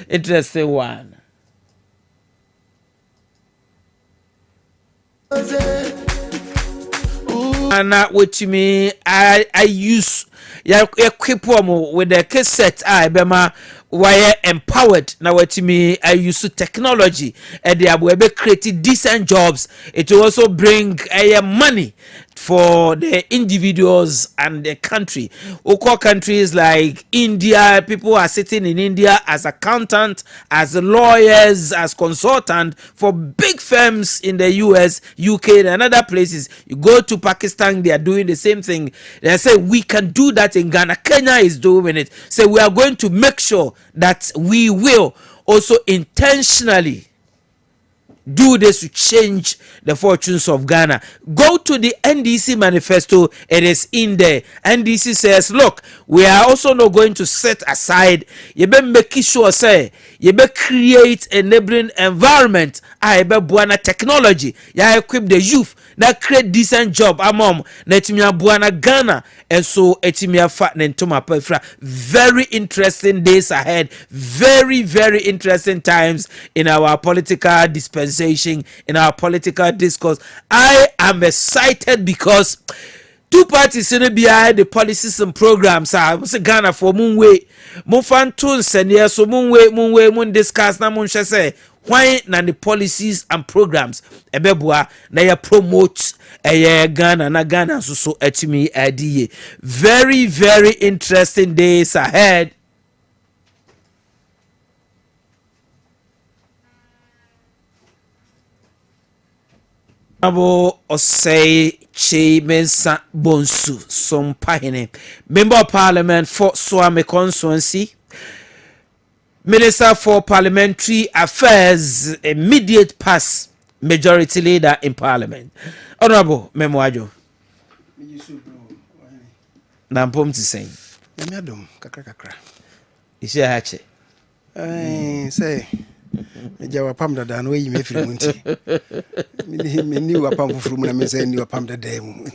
interesting one. And with me, I use equip with the cassette. I bema wire empowered. Now with me, I use technology and they will create decent jobs. It will also bring money for the individuals and the country. Oko countries like India, people are sitting in India as accountants, as lawyers, as consultants for big firms in the US, UK, and other places. You go to Pakistan, they are doing the same thing. They say we can do that in Ghana. Kenya is doing it. So we are going to make sure that we will also intentionally do this to change the fortunes of Ghana. Go to the NDC manifesto. It is in there. NDC says, look, we are also not going to set aside. You better make sure, say, you better create a neighboring environment. I better buana technology. You equip the youth. That create decent job. Amom. Netimia buana Ghana. And so, etimia fat nentoma pefra. Very interesting days ahead. Very, very interesting times in our political dispensation, in our political discourse. I am excited because two parties in the policies and programs are Ghana for Moonway. Mufantun senior so Moonway discuss na say why na the policies and programs ebebua na ya promote Ghana na Ghana so etimi adiye. Very, very interesting days ahead. Abo Osei Chi Mensa Bonsu Sompahine, Member of Parliament for Swame Constituency, Minister for Parliamentary Affairs, immediate past majority leader in Parliament. Honorable Memoajo. Nampom to say. Yamiadum, kakra. Isha Hache. Say. Jawa pam da dan we me firi munti me ni wa pam fufuru mu na me say ni wa pam da dem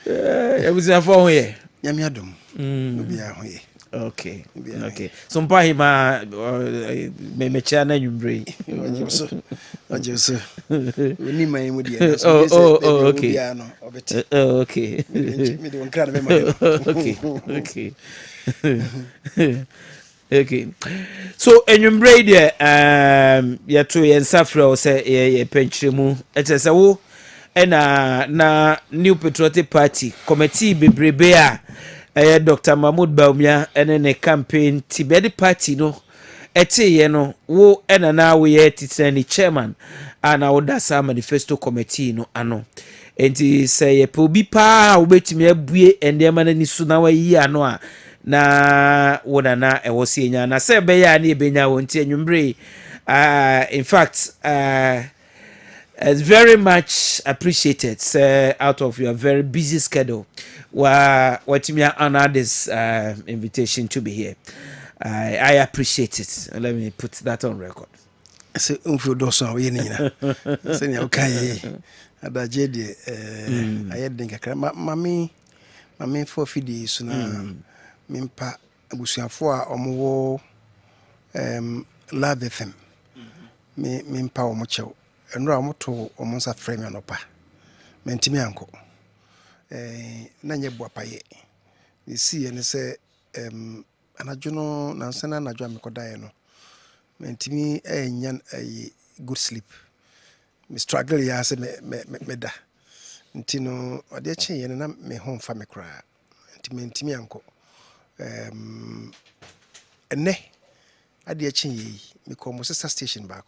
e busi afọ ho ye nyame adom obi a ho ye. Okay. So mpa hima me cha na nwumbre ojo we ni man mu die so okay. Okay. Me de won kra na me ma. Okay. Okay. So enwumbre de ya to yen safra o se ye penchiremu etese wo na New Patriotic Party committee bebrebe a Dr. Mahmoud Baumia ene ne campaign Tibedi party no ye no wo na we ye titani chairman ana odasa manifesto committee no ano enti say ye po bi pa obetimi abue endema na nisu na wa yi ano a na wona na ewosi enya na se be ya na ebenya wonti enwumbre. In fact it's very much appreciated out of your very busy schedule what me honor this invitation to be here. I appreciate it. Let me put that on record. Se unfu do so we ni na se ni okay adaje de ayedin kakra mami for fidi so na mimpa abusuafo a omo Love FM mimpa omo chew enro amoto omo nsa frame anopa mentimi anko na nye boapaye ni si ene se anajo no na nsa na anajo amekodae no mentimi enya good sleep me struggle ya se me da ntino ade che ye na me home fa me kra mentimi anko ene ade che ye me ko mo sister station back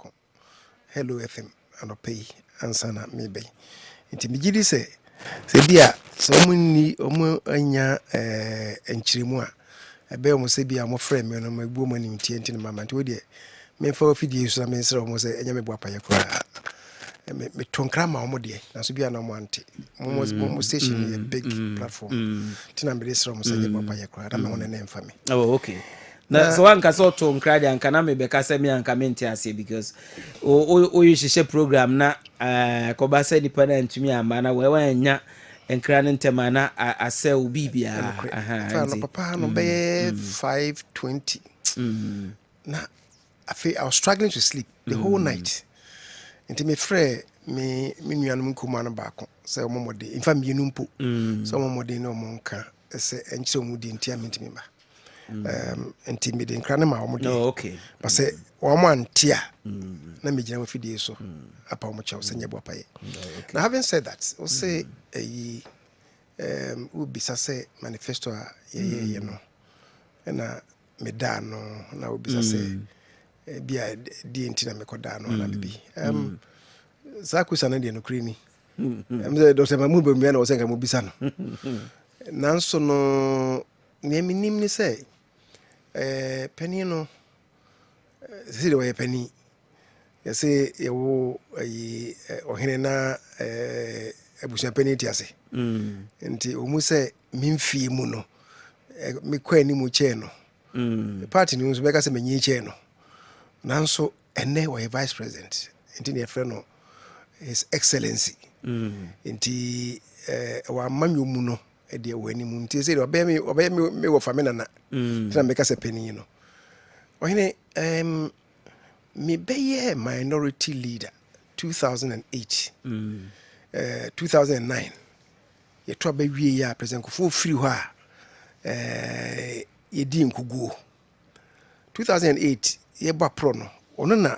Hello FM anopay ansana me bay nti me gidi se bia so munni omo anya enchiremu a ebe omo se bia mo frame me no magbu mo nim tie nti mama nti we de me fa ofidie so me nsere omo se enya me bu apaye kora me tonkra ma omo de na so bia na omo ante mo station ye big platform tina me nsere omo se enya bu apaye kora na me wona na emfa me. Oh, okay. Na so anka so to nkrade anka na me beka se me anka menti ase because o you share program na ko ba se nipa na ntumi amba na we nya nkra ne ntema na asɛw bibia aha no papa no be 5:20 na I was struggling to sleep the whole night. Nti me frɛ me nuanom nkoma no baako sɛ ɔmɔmɔde in fact me numpo sɛ ɔmɔmɔde no ɔmɔnka sɛ ɛnkyerɛ ɔmu di ntia mentimi ba nti me de nkra ne ma ɔmɔde okay ba sɛ ɔmɔ antia na me gyina wafidie so apa ɔmɔ kyɛw sɛ nyɛ bɔ paye. Now having said that o say wo bisa sɛ manifesto a ye no na me da no na wo bisa sɛ bia di ntina me koda no na bibi sa kusa na de no kreni say Dr. Mahmoud Bawumia na wo sɛ nka mo bisa no nanso no ne minim ni sɛ pani no sɛ de wo pani yɛsɛ yɛwo ɔhene na abusua pani ti ase nti ɔmu sɛ memfie mu no mekɔ ani mu kyɛɛ no party no nso bɛka sɛ manyi kyɛɛ no nanso ene wa vice president nti ne yɛfrɛ no his excellency nti wa manwo mu no de wani mu nti sɛ obey me wo fa me nana tena meka sɛ pani no ɔhene me bɛyɛ minority leader 2008 2009 yɛtɔ ba wie ya president Kofo firi hɔ a yɛdi nkuguo 2008 yɛba pro no ɔno na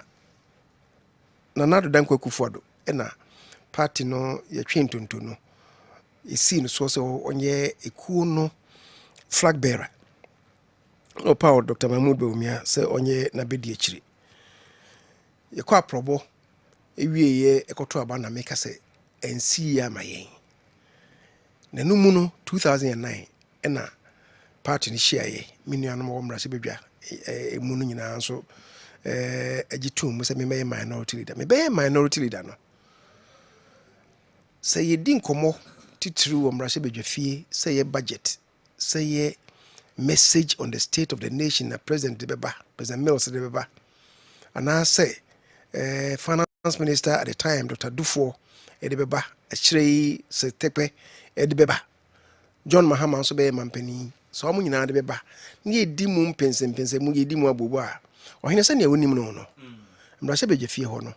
Nana Dan Kwakufoado ɛna party no yɛtwe ntonto no yɛsii no so sɛ ɔnyɛ ekuo no flag bearer ɔpa Dr. Mahmoud Bawumia sɛ ɔnyɛ n'abɛdi akyire yɛkɔ aprɔbɔ ewieyɛ ɛkɔto aba na meka sɛ ɛnsii ama yɛn na no mu no 2009 ɛna party no hyiaeɛ me nuanom wɔ mmara sɛ bɛdwa emu no nyinaa nso agitum sɛ memɛyɛ minority leader mebɛyɛ minority leader no sɛ yɛdi nkɔmmɔ titiri wɔ mmara sɛ bɛdwa fie sɛ yɛ budget sɛ yɛ message on the state of the nation na president Mills de bɛba anaasɛ finance minister at the time Dr. Dufour de bɛba akyerɛ yi sɛ tɛpɛ de bɛba John Mahama nso bɛyɛ mampani so ɔmo nyinaa de bɛba ne yɛdi mu mpɛnsɛmpɛnsɛ mu yɛdi mu abobo a ɔhene sɛ ne wonim no no mmara sɛ bɛgya fie hɔ no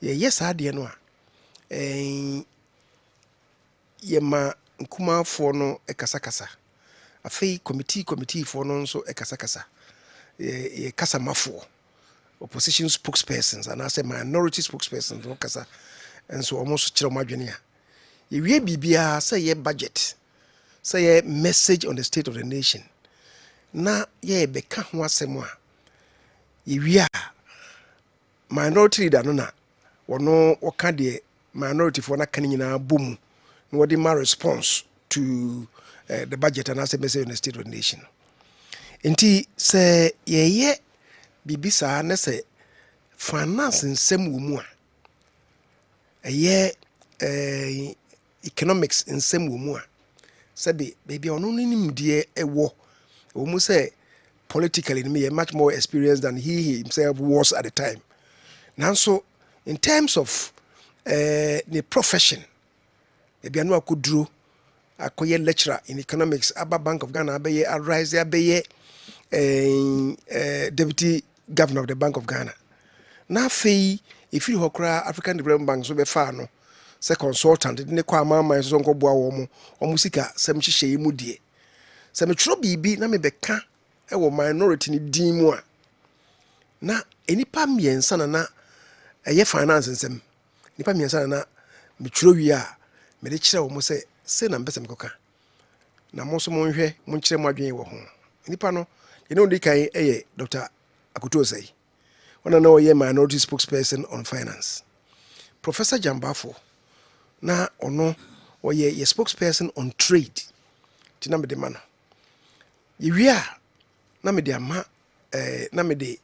yɛyɛ saa deɛ no a yɛma nkumafoɔ no kasakasa afei committee foɔ no nso kasakasa yɛkasa mafoɔ opposition spokespersons anaasɛ minority spokespersons no kasa nso ɔmo nso kyerɛ ɔmo adwene a yɛwie biribiara sɛ yɛ budget sɛ yɛ message on the state of the nation na yɛbɛka ho asɛm a yɛwie a minority leader no na wɔno wɔka deɛ minority foɔ no aka no nyinaa bom na wɔde ma response to the budget anaasɛ message on the state of the nation nti sɛ yɛyɛ biribi saa na sɛ finance nsɛm wɔ mu a ɛyɛ economics nsɛm wɔ mu a sɛbi baabi a ɔno no nimdeɛ ɛwɔ mu sɛ politically no yɛ much more experienced than he himself was at the time nanso in terms of the profession baabi a no akɔduro akɔyɛ lecturer in economics aba Bank of Ghana abɛyɛ arise abɛyɛ deputy governor of the Bank of Ghana na afei ɛfiri hɔ koraa African Development Bank so bɛfaa no sɛ consultant de ne kɔ amaama so nkɔboa wɔn sika sɛ mhyehyɛ mu die sɛ metwerɛ biribi na mebɛka ɛwɔ minority ne din mu a na enipa mmiɛnsa na ɛyɛ finance nsɛm nipa mmiɛnsa na metwerɛ wie a mede kyerɛ wɔn sɛ na mpɛsɛ mekɔka na mo nso monhwɛ monkyerɛ mo adwene wɔ ho nipa no yɛne odi kan ɛyɛ Dr. Akuto Osei ɔna na ɔyɛ minority spokesperson on finance Professor Jambafo na ɔno ɔyɛ yɛ spokesperson on trade ti na mede ma no yɛwie a na mede ama na mede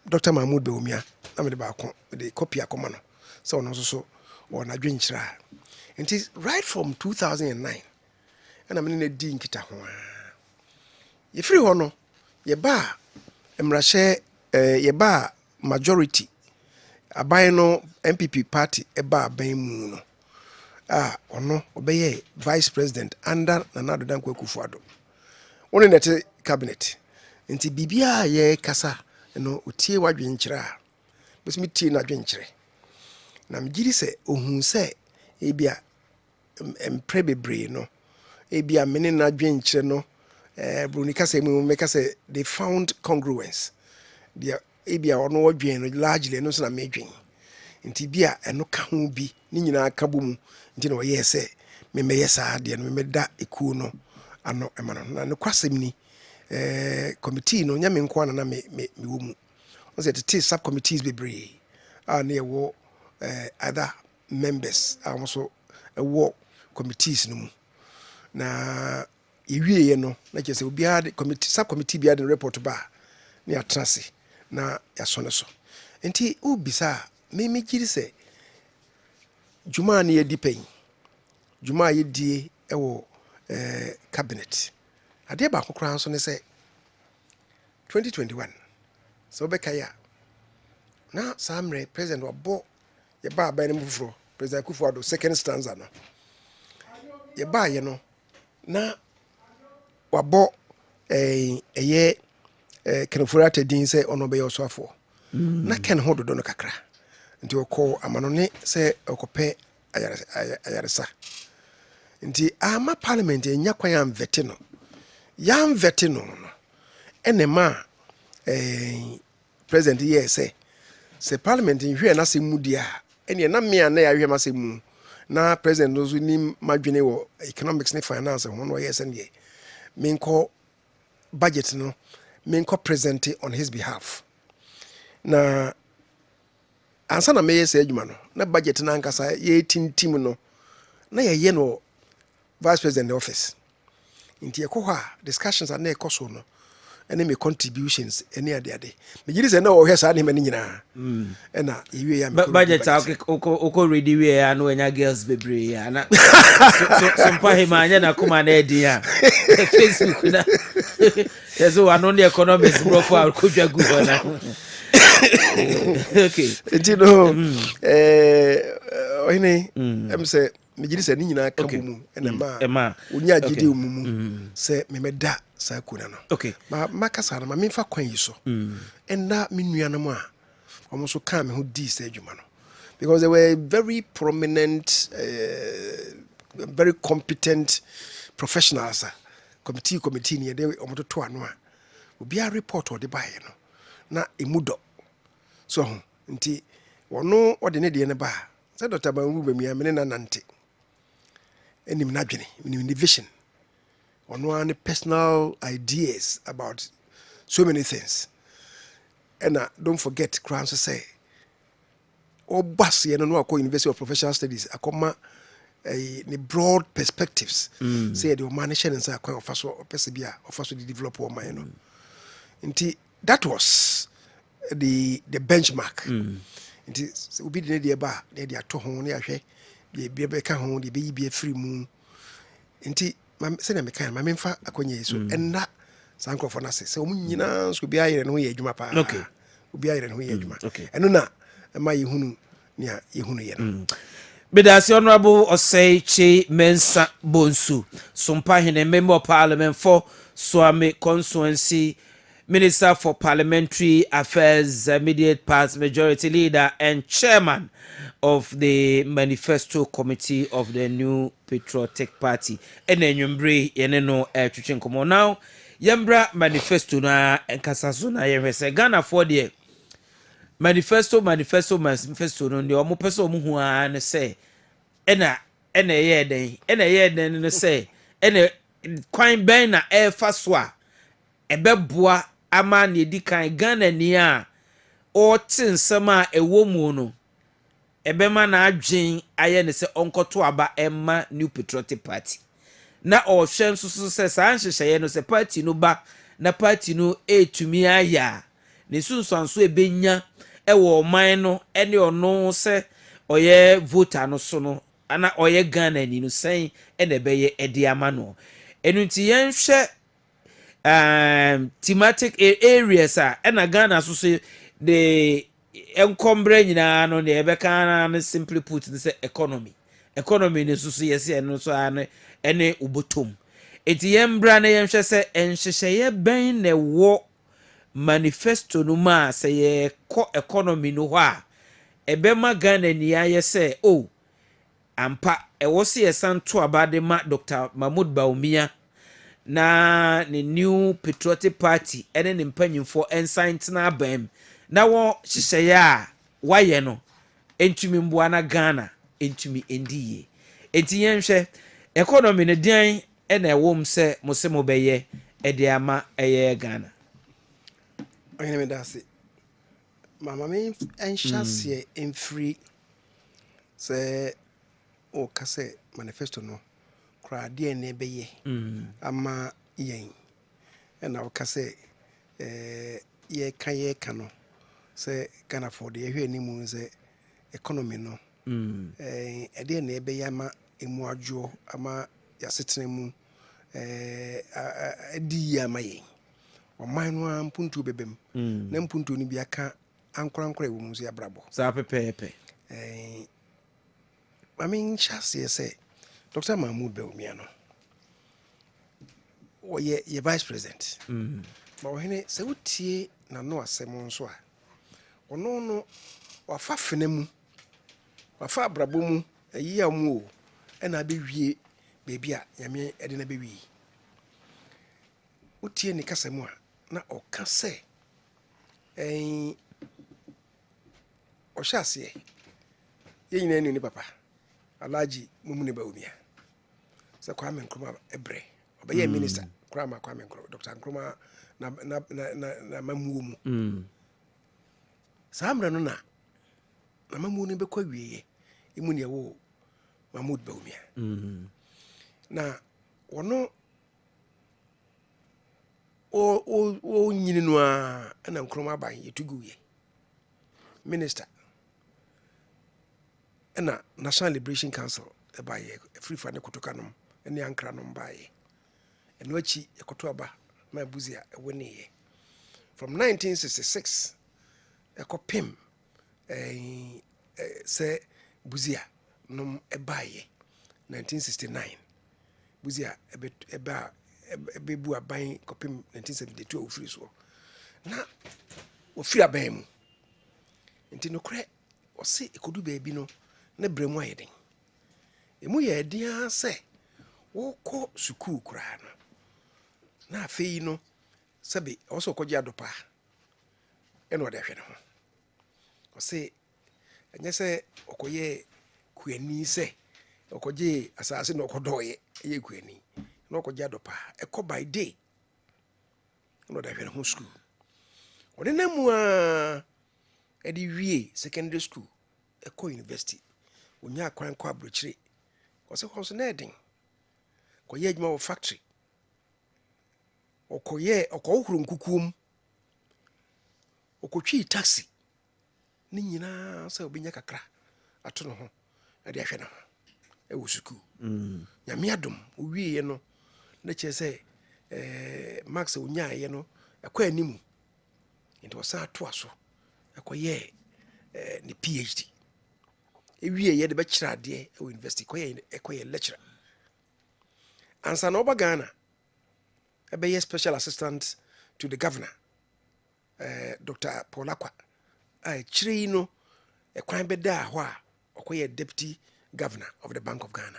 Dr. Mahmoud Bawumia na mede baako mede copy akɔma no sɛ ɔno nso so ɔna adwenkyerɛ nti right from 2009 ɛna mene na di nkita ho a yɛfiri hɔ no yɛba mmarahyɛ yɛba majority aban no MPP party ɛba aban mu no ono obeye vice president under Nana Addo Dankwa Akufo-Addo one net cabinet nti bibia ye kasa no otie wadwen kyerɛ a bɛsɛ tie na adwen kyerɛ na megyiri sɛ ohun sɛ ebia mpre bebree no ebia mene na adwen kyerɛ no broni kasa mu me kasa they found congruence dia ebia ono wadwen no largely no so na medwen nti bia eno ka ho bi ni nyina ka bom nti na oyɛ sɛ memɛyɛ saa de no memɛda ekuo no ano ema no na no kwasɛm ni committee no nyame nko na me wo mu o say the sub committees bebree na ye other members also wo committees no mu na ewie no na kyerɛ sɛ obiara committee sub committee biara de report ba na atrase na yasone so nti ubisa me giri sɛ juma na ye dipen juma ye die ɛwɔ cabinet ade ba kokora nso ne sɛ 2021 so bekaya na samre president wabo ye ba ba ne mufuro president Akufo-Addo second stanza no ye ba ye no na wabo eye kenofura tedin sɛ ono be yosoafo na ken ho dodo no kakra nti okɔ amanone sɛ okɔpɛ ayaresa nti ama parliament enya kwan am vete no yam vete no enema president yes say parliament nhwe na semu dia ene na me na ya hwe ma semu na president no ni madwene wo economics ne finance ho no yes ne menko budget no menko present on his behalf na ansa na me yes adwuma no na budget na ankasa ye tintim no na ye no vice president office nti ekoha discussions are na ekoso no ene me contributions ene ade me giri se na o hwe sa ne mani nyina ena ewie ya me budget oko ready we ya no enya girls bebre ya na so mpa he ma anya na kuma na edi ya Facebook na yeso ano the economics bro for kodwa gu na okay nti no ohene em se me giri se ni nyina ka mu ena ma onya gidi mu se me meda sa kuna no okay ma kasa na ma memfa kwan yi so enda me nuanam a omo so ka me ho di sa adwuma no because they were very prominent very competent professionals committee ni de omo to ano a obi a report o de bae no na emudo so nti wono ode ne de ne ba say Dr. Banwu bamia me na nante enim na dwene enim division ono any personal ideas about so many things and don't forget crowns to say o bas ye no akọ University of Professional Studies akoma the broad perspectives say the manage and say akọ ofaso persevere ofaso the develop o man no nti that was the benchmark nti obi de ne ba de ato ho ne ahwe de be ka ho de be yi free mu nti se na meka ma memfa akonye so enda sankrofo na se o nyina so bi ayere no ye adwuma pa okay obi ayere no ye adwuma eno na ma yehunu nia yehunu ye no Bedasi Honorable Osei Mensa Bonsu Sumpa Hene Member of Parliament for Swami Constituency Minister for Parliamentary Affairs, Immediate Past Majority Leader and Chairman of the Manifesto Committee of the New Patriotic Party. And then Yumbre Yeneno Chuchenkomo. Now, Yambra Manifesto na Enkasasu na Yemese Ghana for the Manifesto no the omo person mu hu say ena ye den no say ena kwan ben na e fa so a ebeboa ama na edi kan Ghana ni a o tinsem a ewo mu no ebema na adwen aye ne se onkoto aba emma New Patriotic Party na o hwem so se san hyehyeye no se party no ba na party no etumi aya ne sunsanso ebenya ewo man no ene ono se oye voter no so no ana oye Ghana ni no sen ene beye edi ama no enunti yenhwe thematic areas a ena Ghana so se the enkombre nyina no ne ebeka na simply put the economy economy ne so yes eno so ane ene ubotom enti yembra na yemhwe se enhyehyeye ben na wo manifesto no ma se ye ko economy no ho a ebema Ghana ni aye se oh ampa ewo se yesanto abade ma Dr. Mahmoud Baumia na ne new patriotic party ene ne mpanyimfo ensign na abam na wo hyehyeye a waye no entumi mboa na Ghana entumi endiye enti yenhwe economy ne den ena ewom se mose mobeye ede ama eye Ghana Ohene me dase mama me enhyase emfiri se o kase manifesto no kra de na beye ama yen na o kase ye kan no se Ghana for de hwe animu se economy no ede na beye ama emu adwo ama yasetena mu edi ya maye oman no ampuntu bebem na mpuntu ni bia ka ankorankora ewo mu so ya brabo sa pepepe mami chase say Dr. Mahmoud Baumia no o ye vice president ma Ohene se wotie na no asem nso a ono no wafa fenamu wafa brabo mu ayi amu o na be wie bebi a nyame ede na be wi wotie ni kasemu a na o ka se o hyase ye nyina ni papa Alhaji Mumuni Baumia se Kwame Nkrumah ebre obeye minister Kwame Nkrumah Dr. Nkrumah na mamuo mu samra no na mamuo ni be kwa wiye imu ne wo Mahmoud Baumia na wono o nyini no a na Nkrumah ban yetuguye minister na National Liberation Council baye free for ne kutoka nom ne ankra nom baye eno achi ekoto aba ma buzia ewone from 1966 ekopim se buzia nom ebaye 1969 buzia ebebu aban kopim 1972 ofiri so na ofiri aban mu enti no kre o se ekodu baabi no na bremu ayeden emu ye dia se wo ko sukuu kura no na afei no sabe o so ko gya dopa eno de hwe no o se anya se okoye kuani se okoje asase no okodoye ye kuani no okogya dopa eko by day eno de hwe no school ode na mu a edi wie secondary school eko university onya kwan kwa abrochire ko se ko so na edin ko ye adwuma wo factory okoye okohuru nkukum okotwi taxi ni nyina se obinya kakra ato no ho ade ahwe no e wo suku nyame adom owie ye no na che se max onya ye no ekwa animu nti osa to aso ekoye ni PhD ewie ye de be kira ade e university ekoye lecturer ansa no ba Ghana ebe special assistant to the governor Dr. Polakwa chiri no ekwan beda ho a okoye deputy governor of the Bank of Ghana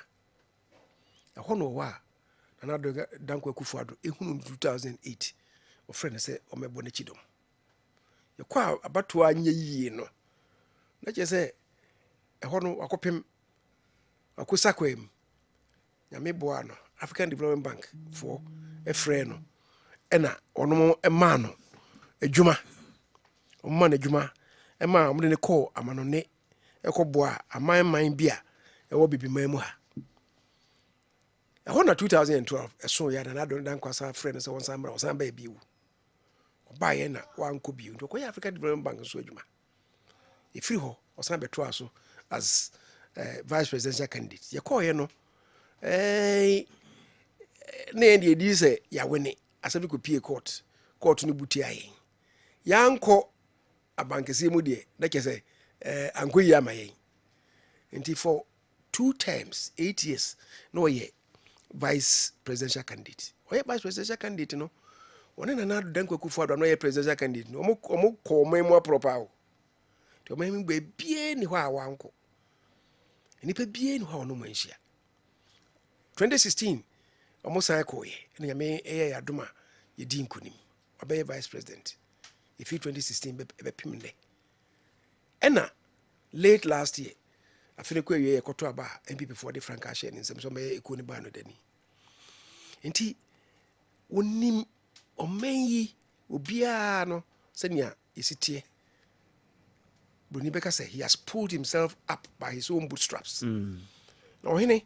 ahono wa na Danko Akufo-Addo ehunu 2008 o friend say o mebo na chidom yekwa abato anya yie no na che say ehono akopem akosakwem nyame boa no African Development Bank for efre no ena ono ema no adwuma omma na adwuma ema omde ne call amano ne ekoboa aman bia ewo bibiman mu ha ehona 2012 eso ya na dan kwasa frɛ no sɛ won samra won ba biwu oba ye na wanko biwu nto koya African Development Bank so adwuma efiri ho osan beto aso as vice presidential candidate ye call ye no na ndi edi sɛ ya wene asabi ko pie court no buti aye yanko abankese mu de na kyese anko yi amaye nti for 2 terms 8 years no ye vice presidential candidate vice presidential candidate no one na Dankwa Akufo-Addo no ye presidential candidate no omo ko mu proper o to omo be bie ni ho a wanko nipa bie ni ho no manhia 2016 omo san ko ye na yame ya doma ye di nkonim obey vice president if 2016 be pimne ena late last year afine ko ye koto aba MPP for the frank share ni nsem so me ekoni ba no dani enti onim omanyi obia no senia yesitie Bruni Beka say he has pulled himself up by his own bootstraps na ohene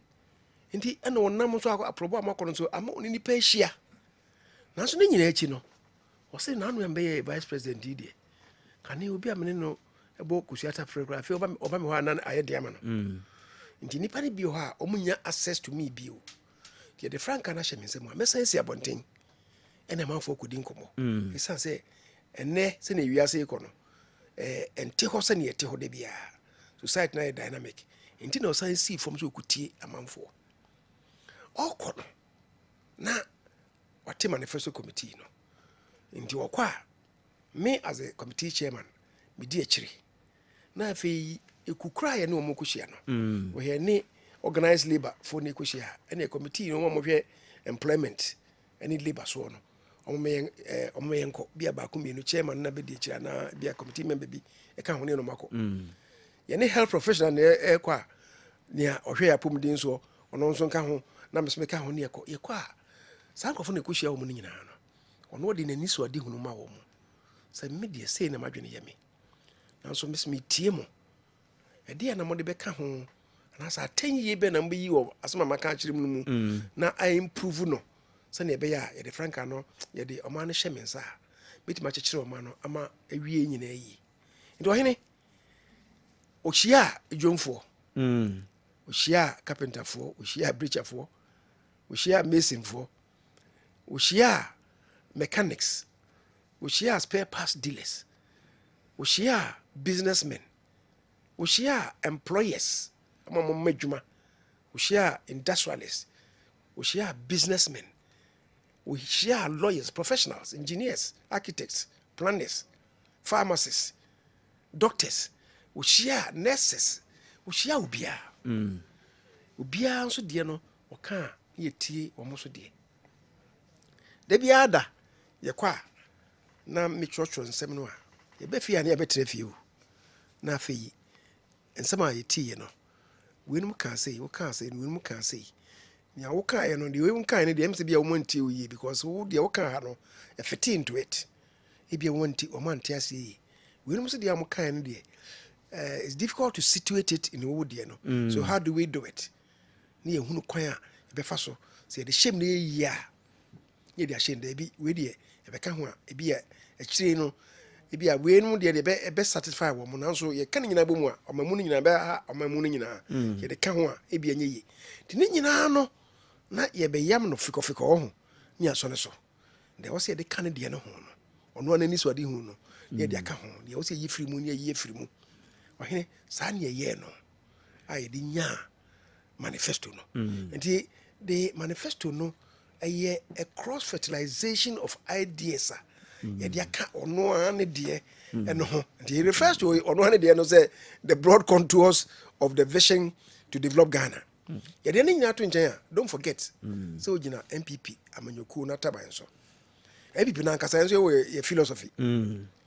enti ena wonam so aprobo amakono so ama oni ni pa hia nanso ne nyina achi no o say na anu embe vice president die kane obi amene no ebo kusiata program fe oba me ho anan ayede ama no nti nipa ne bi ho a omunya access to me bio tie de frank na hye mensem a mesense abonten ena manfo kodi nkomo esan say enne se na wiase ikono ente ho se na yete ho de bia society na dynamic nti na osan see from so okutie amanfo okono na wate manifesto committee no nti okwa me as a committee chairman me di akire na fe ekukura ye ne omokuhia no wo he ne organized labor for ne kuhia ene committee no mo hwe employment any labor so no omo me enko bia ba ko mienu chairman na be di akire na bia committee member bi e ka ho ne no mako ye ne health professional ne kwa ne ohwe ya pomdin so ono nso ka ho na mesme ka ho ne ye kwa sankofo ne kuhia wo mu nyina no ono de nani so ade hunu ma wo mu sa media sei na madwene ye me nanso mesme tie mo ade na mo de beka ho na sa 10 ye be na mbo yi wo asema maka akire mu na I improve no sa na ebe ya ye de franka no ye de o ma no hye mensa bitima kekere o ma no ama awie nyina yi ndo hene ohyia edwomfo ohyia carpenterfo ohyia bridgerfo ohyia masonfo ohyia mechanics ohyia spare parts dealers ohyia businessmen ohyia employers amamo madwuma ohyia industrialists ohyia businessmen ohyia lawyers professionals engineers architects planners pharmacists doctors ohyia nurses ohyia obia nso de no oka yetie omo so de bia ada ye kwa na me church nsem no a ye be fia na ye betre fie o na afei nsem a yetie no wenum ka sei wo ka sei wenum ka sei nya wo ka ye no de wenum ka ne de emse bia wo mantie o yi because wo de wo ka ha no e fit into it e bia wo mantie o mantie ase yi wenum so de am ka ne de it's difficult to situate it in wo de no so how do we do it ne ye hunu kwan a be fa so se de shem ne yi a ye de ahye nda bi we de e be ka ho a e bi a akire no e bi a we no de be satisfy wo mo nanso ye kan nyina bomu a omamu no nyina be ha omamu no nyina ye de ka ho a e bi anye yi ti ne nyina no na ye be yam no fikofiko ho ni aso ne so de wo se de kan de no ho no ono anani so de hu no ye de aka ho ye wo se yi firi mu ni ye firi mu wahene sa ne ye no aye de nya manifesto no nti the manifesto no a cross fertilization of ideas ye de aka ono ane de eno ho the refers to ono ane de no say the broad contours of the vision to develop Ghana ye de nyina to nchen a don't forget so ogina MPP amanyoku na taban so MPP na nkasa enso ye philosophy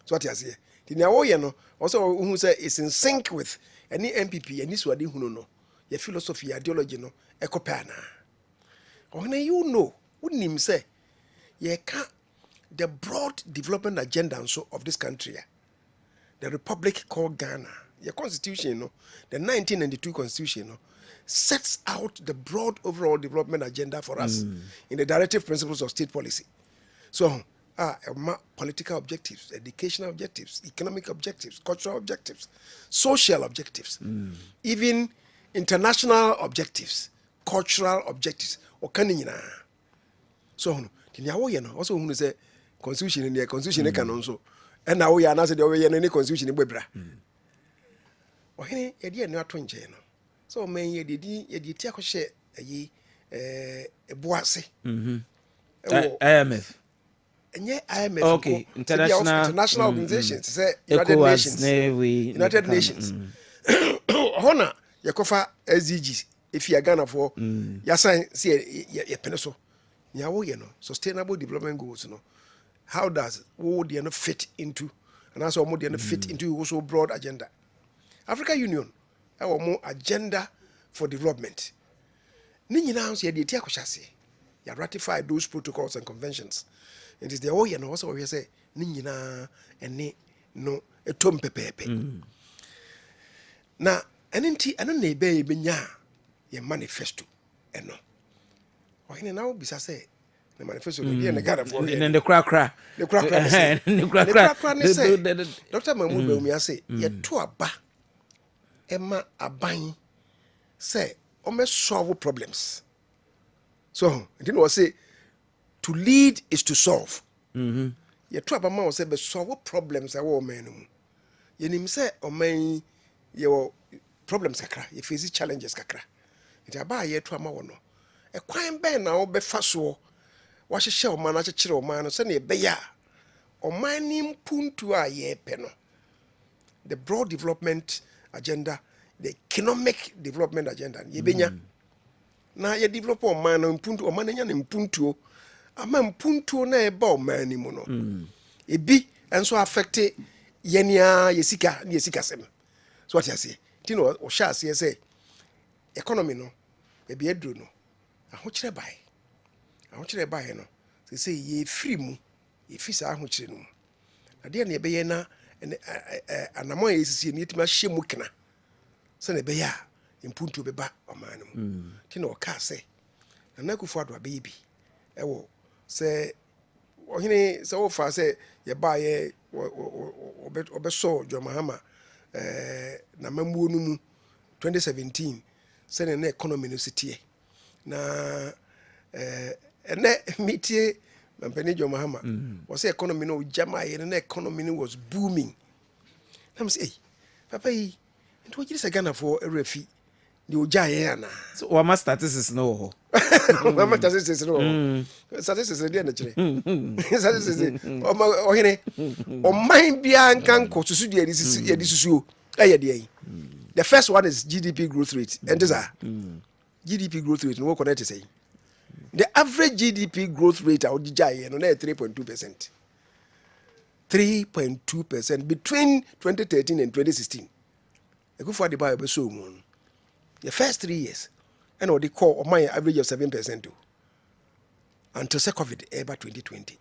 so what you say the na wo ye no also who say is in sync with any MPP any so ade hunu no your philosophy ideology no ekopana ohne you know unim say ye ka the broad development agenda so of this country the republic called Ghana your constitution no the 1992 constitution no sets out the broad overall development agenda for us in the directive principles of state policy so political objectives, educational objectives, economic objectives, cultural objectives, social objectives, even international objectives, cultural objectives. So, also who say constitution in the constitution canon so, and now we are not the way any constitution in Webra. Or any idea not to so man ye di tia ko hye ayi eboase IMF. Enye IMF Okay, international organizations say ECOWAS, United Nations. Hona yakofa SDGs if you Ghana for ya sign see ye peneso. Nya wo ye no sustainable development goals no. How does wo dey no fit into and also mo dey no fit into also broad agenda. Africa Union our more agenda for development. Ni nyina so ye dey tia kwhyase. Ya ratify those protocols and conventions. It is the way and also we say ni nyina ene no etom pepepe. Na enenti eno na ebe benya ye manifesto eno. Ohene na obisa say the manifesto no dey na gada for here. The crack. The crack ne say Dr. Mahmoud Bawumia say ye to aba ema aban say o me solve problems. So, you know what say to lead is to solve. You talk about man say be solve problems I want man. You nim say o man your problems kakra, you face challenges kakra. It aba ye to ama wono. E kwan ben na wo be fa so. Wa hye o man a kyekere o man no say na e be ya. O man ni mpuntu a ye pe no. The broad development agenda, the economic development agenda. Ye benya. Na ye develop o man no mpuntu o man nya ne mpuntuo. Ama mpuntuo na eba o man ni mu no. Ebi enso affect yenia yesika sem. So what you say? Tino o sha say economy no ebi edru no. Ahokyere bae no. Say ye free mu. Ye fi sa ahokyere no. Ade na ebe ye na anamo yesisi ni etima hye mu kena. Se na ebe ya mpuntuo beba o man mu. Tino o ka say na Akufo Addo abebi ewo say ohene say wo fa say ye ba ye obeso John Mahama na mamuo no mu 2017 say na economy no sitie na ene mitie Mampeni John Mahama was say economy no jama ye na economy no was booming. I'm say hey papa yi nto gire say Ghana for erefi the oja ye ana So what my statistics no. Mama statistics no. Statistics dey na kire. Statistics o ma ohene o man bia nkan ko susu de yedi susu e dey. The first one is GDP growth rate. And this GDP growth rate no connect say. The average GDP growth rate out the jai no na 3.2%. 3.2% between 2013 and 2016. Akufo Addo buy be so mu. The first 3 years and what they call my average of 7% too. Until COVID ever 2020.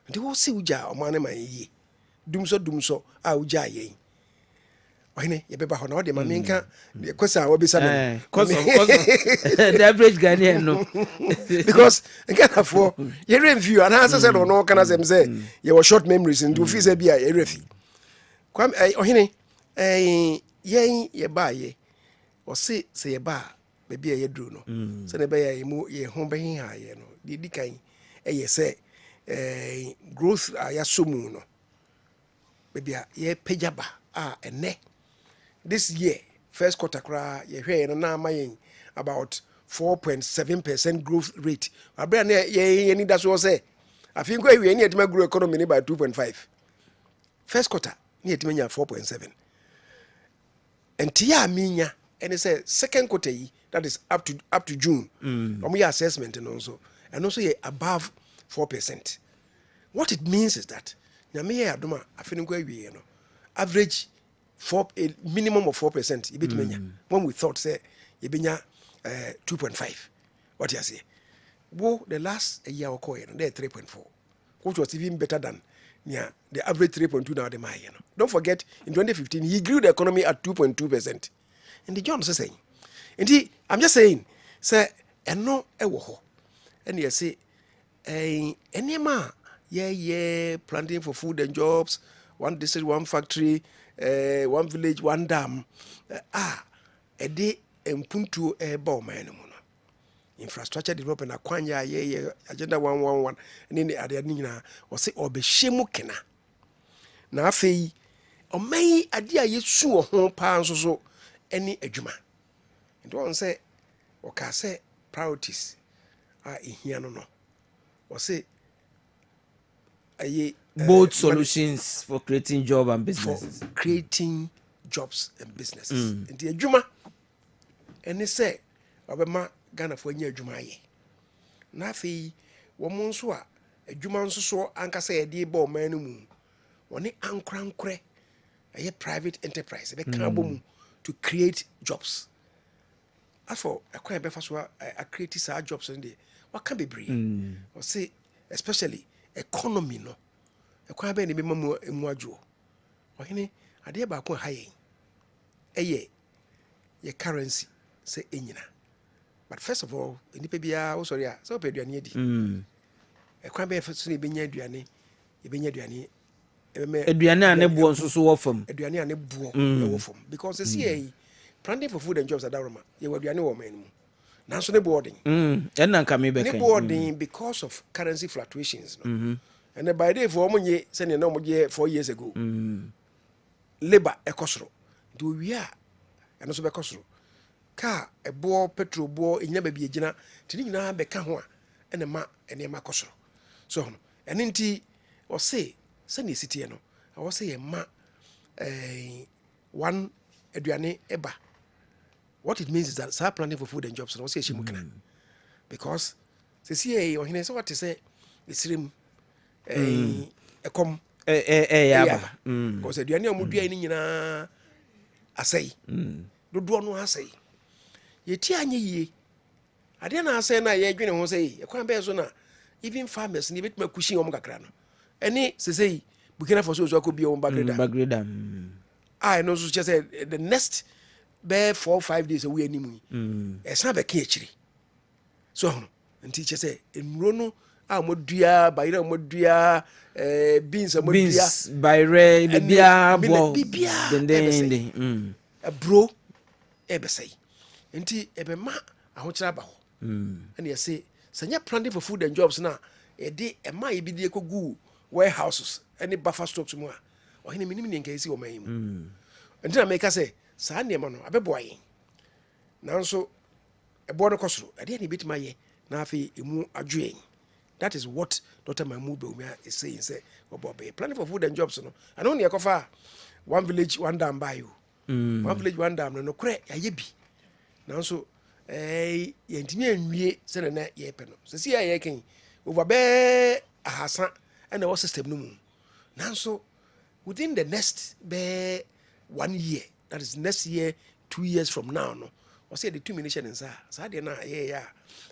And they will see uja or man my ye. Dumso uja ye. Why ye be back on the maminka the question will be something. Cause the average Ghanaian no. Because again for you review and answer said or no can as them say you were short memories and do feel be a refi. Kwam ohene ye ba ye or say ye ba baby a yedru no. So ne be ye ho be hin ha ye no. Di kan ye say growth ya somu no. Baby ye pejaba ene. This year first quarter kra ye hwe no na mayen about 4.7% growth rate. Abra na ye need that so say I think we need to grow economy by 2.5. First quarter need to 4.7. And tia minya and say second quarter that is up to June. We assessment and also ye above 4%. What it means is that nyame adoma afini kwa wie no average a minimum of 4% ibit when we thought say ibenya 2.5. What you say? Well, the last year or coin they 3.4, which was even better than the average 3.2 now the my. Don't forget in 2015 he grew the economy at 2.2%. And the John is saying, and I'm just saying, say and no ewo, and you say any ma planting for food and jobs, one district, one factory, one village, one dam. A day empuntu eba man no. Infrastructure development akwanya ye agenda 111 and then the ade nyina o se obehye kena. Na afei o mai ade a yesu ho pa nso so eni adwuma. don't say or can say priorities are in here no or say both solutions for creating job and businesses. For creating jobs and businesses. And the Juma and they say Obama Ghana for near Juma ye. Nafi Womonswa a Juman so anka say a dear bo manum. One ankre a private enterprise a carbon to create jobs. As for a quite befaswa a creative jobs in there. What can be brave? Or say especially economy no. A quite be mu emwajo. Ohene ade ba ko haye. Eye ye currency say enyina. But first of all, nipa bia wo sorry so pe aduane adi. E kwa be so ne benya aduane, e benya aduane. Aduane ane bo nso so wo fam. Aduane ane bo wo fam because the CA planning for food and jobs at Daroma. Ye aduane wo man mu. Nanso ne boarding. En na nka me be kan. Ne boarding because of currency fluctuations no. And by day for omonye say ne no mo 4 years ago. Labor ekosoro. Do we are and also ekosoro. Car a board petrol board in never be a gina to na beka ho and a ma and a makosoro. So and inti or say send city no. I was say a ma one aduane eba. What it means is that start planning for food and jobs and I say she mukana. Because the CA or he knows what to say it's him a com yaba. Because aduane amudua ni nyina asai. Do no asai. Ye ti anye yie ade na asɛ na ye dwene ho sɛ e kwan bɛ so na even farmers ni betima kushi om kakra no ɛne sesei Burkina Faso so akɔbia om bagreda I no so just say the next be 4 or 5 days we animu ɛsan bɛ ka akyiri so hono nti che sɛ enuro no a modua bayira modua beans bayre bibia bo dendende bro ebesai nti ebema ahokyera ba ho and you say sanya planning for food and jobs na e de ema e bi de kogu warehouses any buffer stocks mu a ohene minim ne nkai si o man mu nti na make say saa ne ma no abeboye nanso ebo no kosoro ade ne bitima ye na afi emu adwen. That is what Dr. Mahmoud Bawumia is saying say obobe planning for food and jobs no and only akofa one village one dam by you one village one dam no kure ya bi nanso yentimi anwie se na ye pe no se si ye ken over be ahasa and the system no mu nanso within the next be 1 year, that is next year 2 years from now no o say the 2 mination nsa sa de na ye ya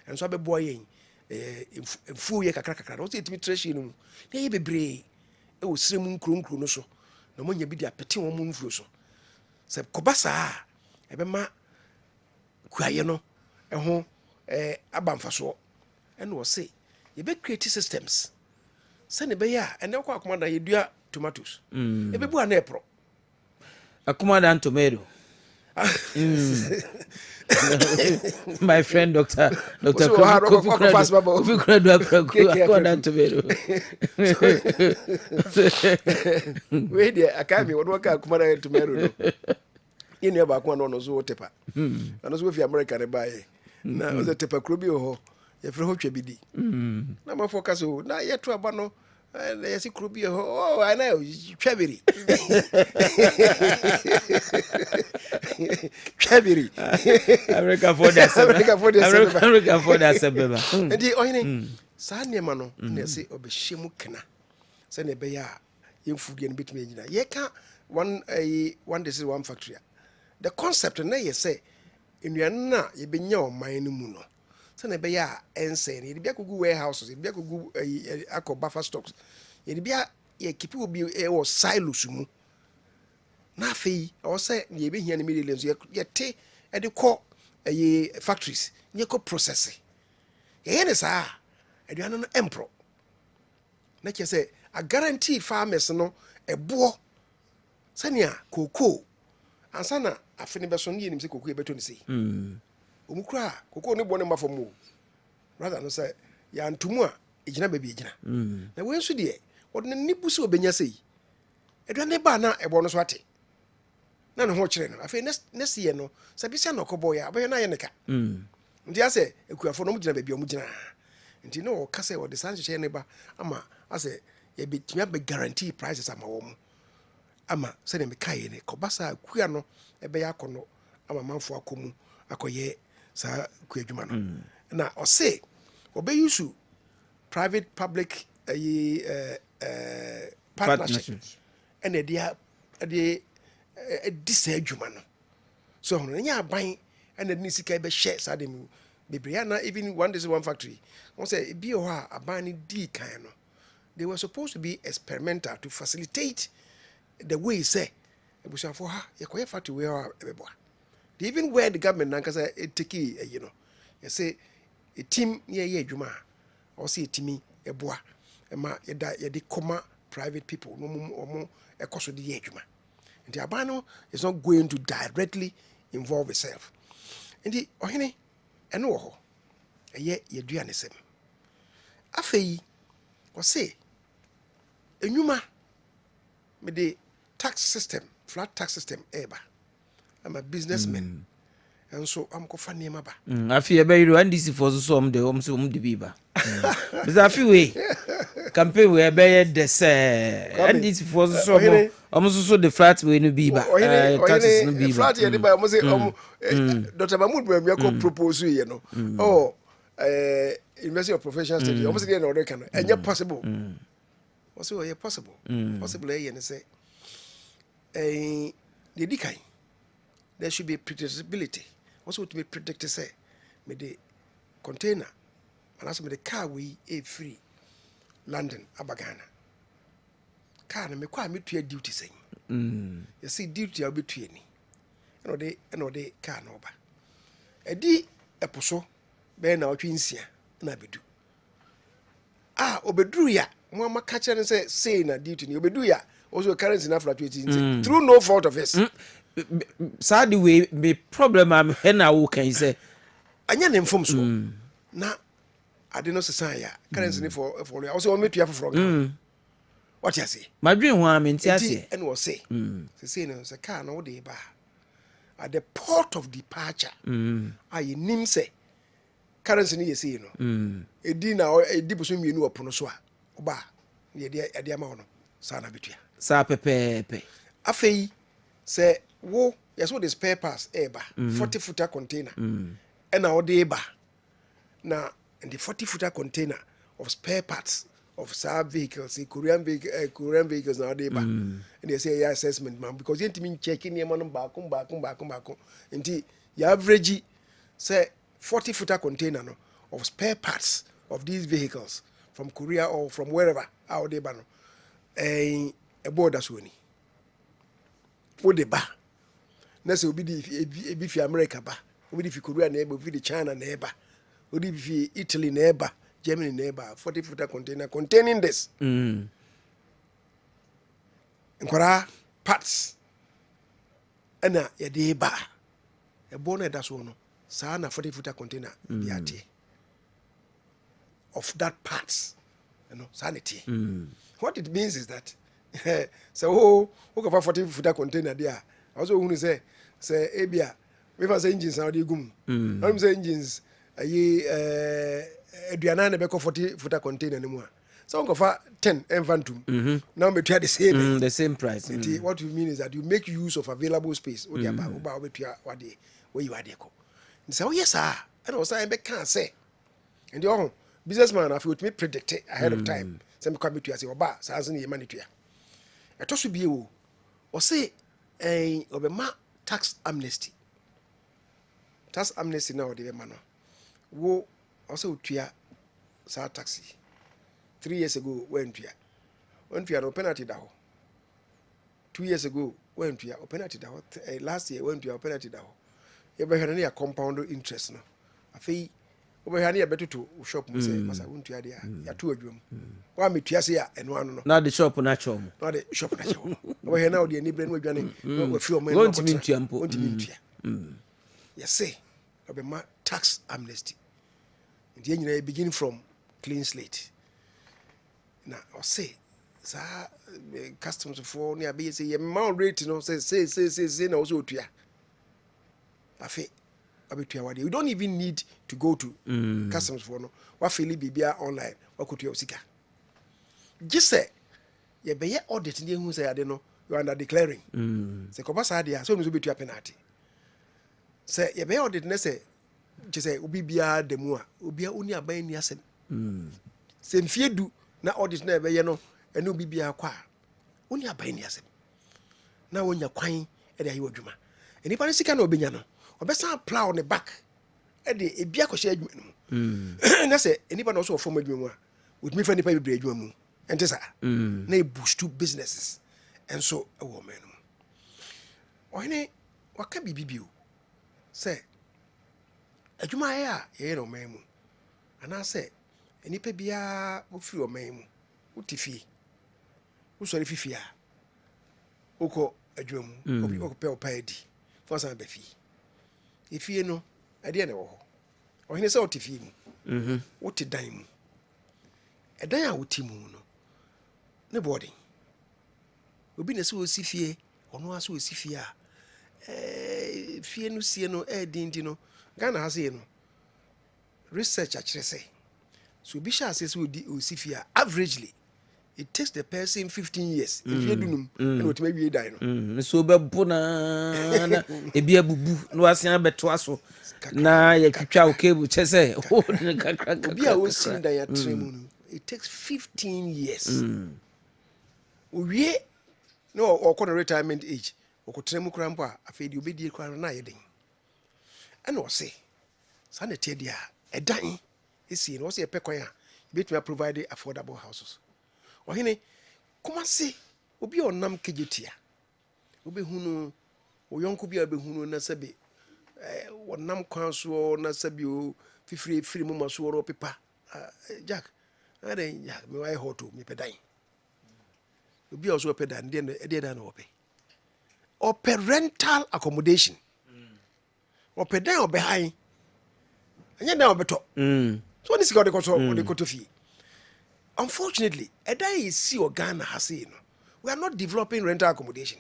and so be boy yen fu ye kakra o say timi treasure no na ye bebre e o srem nkronkro no so na mo nya bi di apete wo mo mfuo so se kobasa e be ma kuaye no ho abamfaso and was say you be create systems send be ya and kwa komanda ye dua tomatoes e be bu ana epro akomanda and tomato my friend Dr. Kofi Akomanda tomato we there akami won waka akomanda tomato in your back one on so tepa and also if America ne buy na o the tepa kro bi ho ye fre ho twabidi na ma focus o na ye to aba no na ye si kro bi ho oh I know twabiri twabiri America for that sebeba ndi ohine sa ne ma no na se obehye kena se ne be ya ye mfudie ne betime nyina ye ka one this is one factory. The concept na ye say enuan na ye benya o man no mu no se na be ya ense ne bia kogu warehouses ye bia kogu akọ buffer stocks ye bia ye keep obi e wo silos mu na afei o say ye be hia ne millions ye te e de kọ factories ye kọ process ye ne sa aduan no empro na ke say a guarantee farmers no ebo sania cocoa ansana afini beso ne nim se cocoa e beto ne sei omukura cocoa ne bone mafo mu rather no say ya ntumu a ejina ba bi ejina na we nso de odne nibu se obenya sei aduane ba na ebo no so ate na ne ho kyerɛ no afei next year no sɛ bi sɛ na ɔkɔbɔ ya abɛyɛ na yɛ ne ka nti asɛ ekuafo no mu gyina baabi a mu gyina nti no ɔka sɛ ɔde san hyehyɛ ne ba ama asɛ yɛbɛtumi abɛ guarantee prices ama wɔ mu ama sɛdeɛ meka yɛ ne kɔba saa kua no ɛbɛyɛ akɔ no ama manfo akɔ mu akɔyɛ saa kua adwuma no na ɔse ɔbɛyi private public partnership ɛna ɛde saa adwuma no so ɔno ɛnyɛ aban ɛna ɛde ne sika bɛhyɛ saa de mu bebree na even one day one factory wɔn sɛ ebi wɔ hɔ a aban ne dii kan no they were supposed to be experimental to facilitate the way say ebusuafo ha yɛkɔyɛ factory wei hɔ a ɛbɛboa they even where the government nankasa take you know yɛsɛ a team yɛyɛ adwuma a ɔsɛ ɛtumi ɛboa ɛma yɛde kɔma private people no ɔmo ɛkɔ so de yɛ adwuma nti aban no is not going to directly involve itself nti ɔhene ɛno wɔ hɔ ɛyɛ yɛdua ne sɛm afei ɔsɛ enwuma mede tax system flat tax system ɛɛba ama businessmen nso amkɔfa nneɛma ba afei ɛbɛyere ndc fo so ɔm de bi ba bisa afei wei campaign wei ɛbɛyɛ de sɛ ndc fo so ɔm so de flat wei no bi ba taxes no bi ba flat yɛ de ba ɔm sɛ ɔm Dr. Mahmoud Bamia ko propose yɛ no University of Professional Studies ɔm sɛ deɛ na ɔde ka no ɛnyɛ possible ɔsɛ ɔyɛ possible possible ɛyɛ ne sɛ yɛdi kan there should be predictability also to be predicted say me the container and also me the car we free London abagana car na me kwa me tua duty say you see duty will be tua ni and ode car no ba edi eposo be na otwe nsia na bedu obeduru ya mo ma ka kire say na duty ni obedu ya also currency na flat 20 through no fault of his saa de wei me problem am na wo kan sɛ anya ne mfom so na ade no sesan ya currency ne for ya also on metua foforo what you say madwen ho am nti ase and was say say no say car no dey ba at the port of departure ayi nim say currency ne yesi no edi na edi boso mienu opono so a oba ye de ama no saa na betua saa pepepe afei say wo yes what the spare parts eba 40-footer container and now they eba na in the 40-footer container of spare parts of Saab vehicles Korean vehicles now they eba and they say yeah assessment man because you need to check in your man back and you average say 40-footer container no of spare parts of these vehicles from Korea or from wherever out they eba no a border swini for the bar na se obi di fi America ba obi di fi Korea na eba obi di China na eba obi di fi Italy na eba Germany na eba 40-footer container containing this nkwara parts ana ya de eba ebo na da so no saa na 40-footer container bi ate of that parts you know sanity what it means is that so who can 40-footer container there also who say ebia we fa say engines na dey gum I'm say engines ayi aduana na be ko 40-footer container ni mu a so who fa 10 envantum now me tua the same price what you mean is that you make use of available space o dey ba o tua wade where you are there ko so yes and also I be can say and the businessman if you me predict ahead of time say me come tua say oba sa so na money tua eto so bie wo o say obema tax amnesty na ode be ma no wo o say otua sa taxi 3 years ago when tua no penalty da ho 2 years ago when tua o penalty da ho last year when tua penalty da ho e be hwere na ya compound interest no afei o be hwere na ya betoto shop mo say masa won tua dia ya to adwum wa me tua say ya eno ano no na the shop na chom na the shop na chom o be hwere na o de ni bre na adwane o fi o mo no ntimi ntua mpo yes say o be ma tax amnesty and you know begin from clean slate na o say saa customs for ne abɛyɛ sɛ yɛ mount rate no say na wo sɛ otua afe abetua wade. You don't even need to go to customs for no wafili bibia online wakotua osika gye sɛ yɛbɛyɛ audit ne ehu sɛ ade no you are under declaring sɛ kɔba saa deɛ so no so betua penalty sɛ yɛbɛyɛ audit ne sɛ gye sɛ obi bia da mu a obi a oni aban ni asɛm sɛ mfie du na audit na yɛbɛyɛ no ɛne obi bia kɔ a oni aban ni asɛm na wonya kwan ɛde ayɛ adwuma enipa ne sika na obenya no obesan plow ne back ɛde ebia kɔhyɛ adwuma no mu na sɛ enipa na ɔso ɔfɔm adwuma mu a wotumi fa nipa bebree adwuma mu ɛnte saa na e boost to businesses ɛnso ɛwɔ man no mu ɔhene waka bibibio sɛ adwuma ayɛ a yɛyɛ no man mu anaasɛ enipa biara wofiri ɔman mu wote fie wosɔre fifie a wokɔ adwuma mu wokɔpɛ ɔpa adi fa san ba fie efie no ɛdeɛ na ɛwɔ hɔ ɔhene sɛ wote fie mu wote dan mu ɛdan a wote mu no ne bɔɔden obi na sɛ wɔsi fie ɔno a sɛ wɔsi fie a fie no sie no ɛɛdi nti no Ghana ha sɛ no research akyerɛ sɛ so obi hyɛ ase sɛ ɔsi fie a averagely it takes the person 15 years efie dunum ɛna otuma wie dan no so bɛbo na ebi abubu na wasen abɛto aso na yɛtwitwa o cable kyɛ sɛ obi a osi dan ya trem no it takes 15 years owie no ɔkɔ no retirement age ɔkɔtena mu kora mpo a afei de obɛdie kora na ayɛ den ɛna ɔse saa na ɛteɛ deɛ a ɛdan ɛsie no ɔse yɛpɛ kwan a yɛbɛtumi provide affordable houses ɔhene Kumasi obi a ɔnam kegetia wobɛhu no ɔyɔnko bi a wobɛhu no na sɛbe wɔnam kwan soɔ na sɛbe o fifiri mu ma soɔ no ɔpepa Jack adɛn ya mewayɛ hɔto mepɛ dan obi a ɔso ɔpɛ dan ɛdeɛ dan na ɔpɛ ɔpɛ rental accommodation ɔpɛ dan ɔbɛhan ɛnyɛ dan ɔbɛtɔ so ɔne sika ɔde kɔtɔ fie. Unfortunately, ɛdan yi si Ghana ha sei no we are not developing rental accommodation.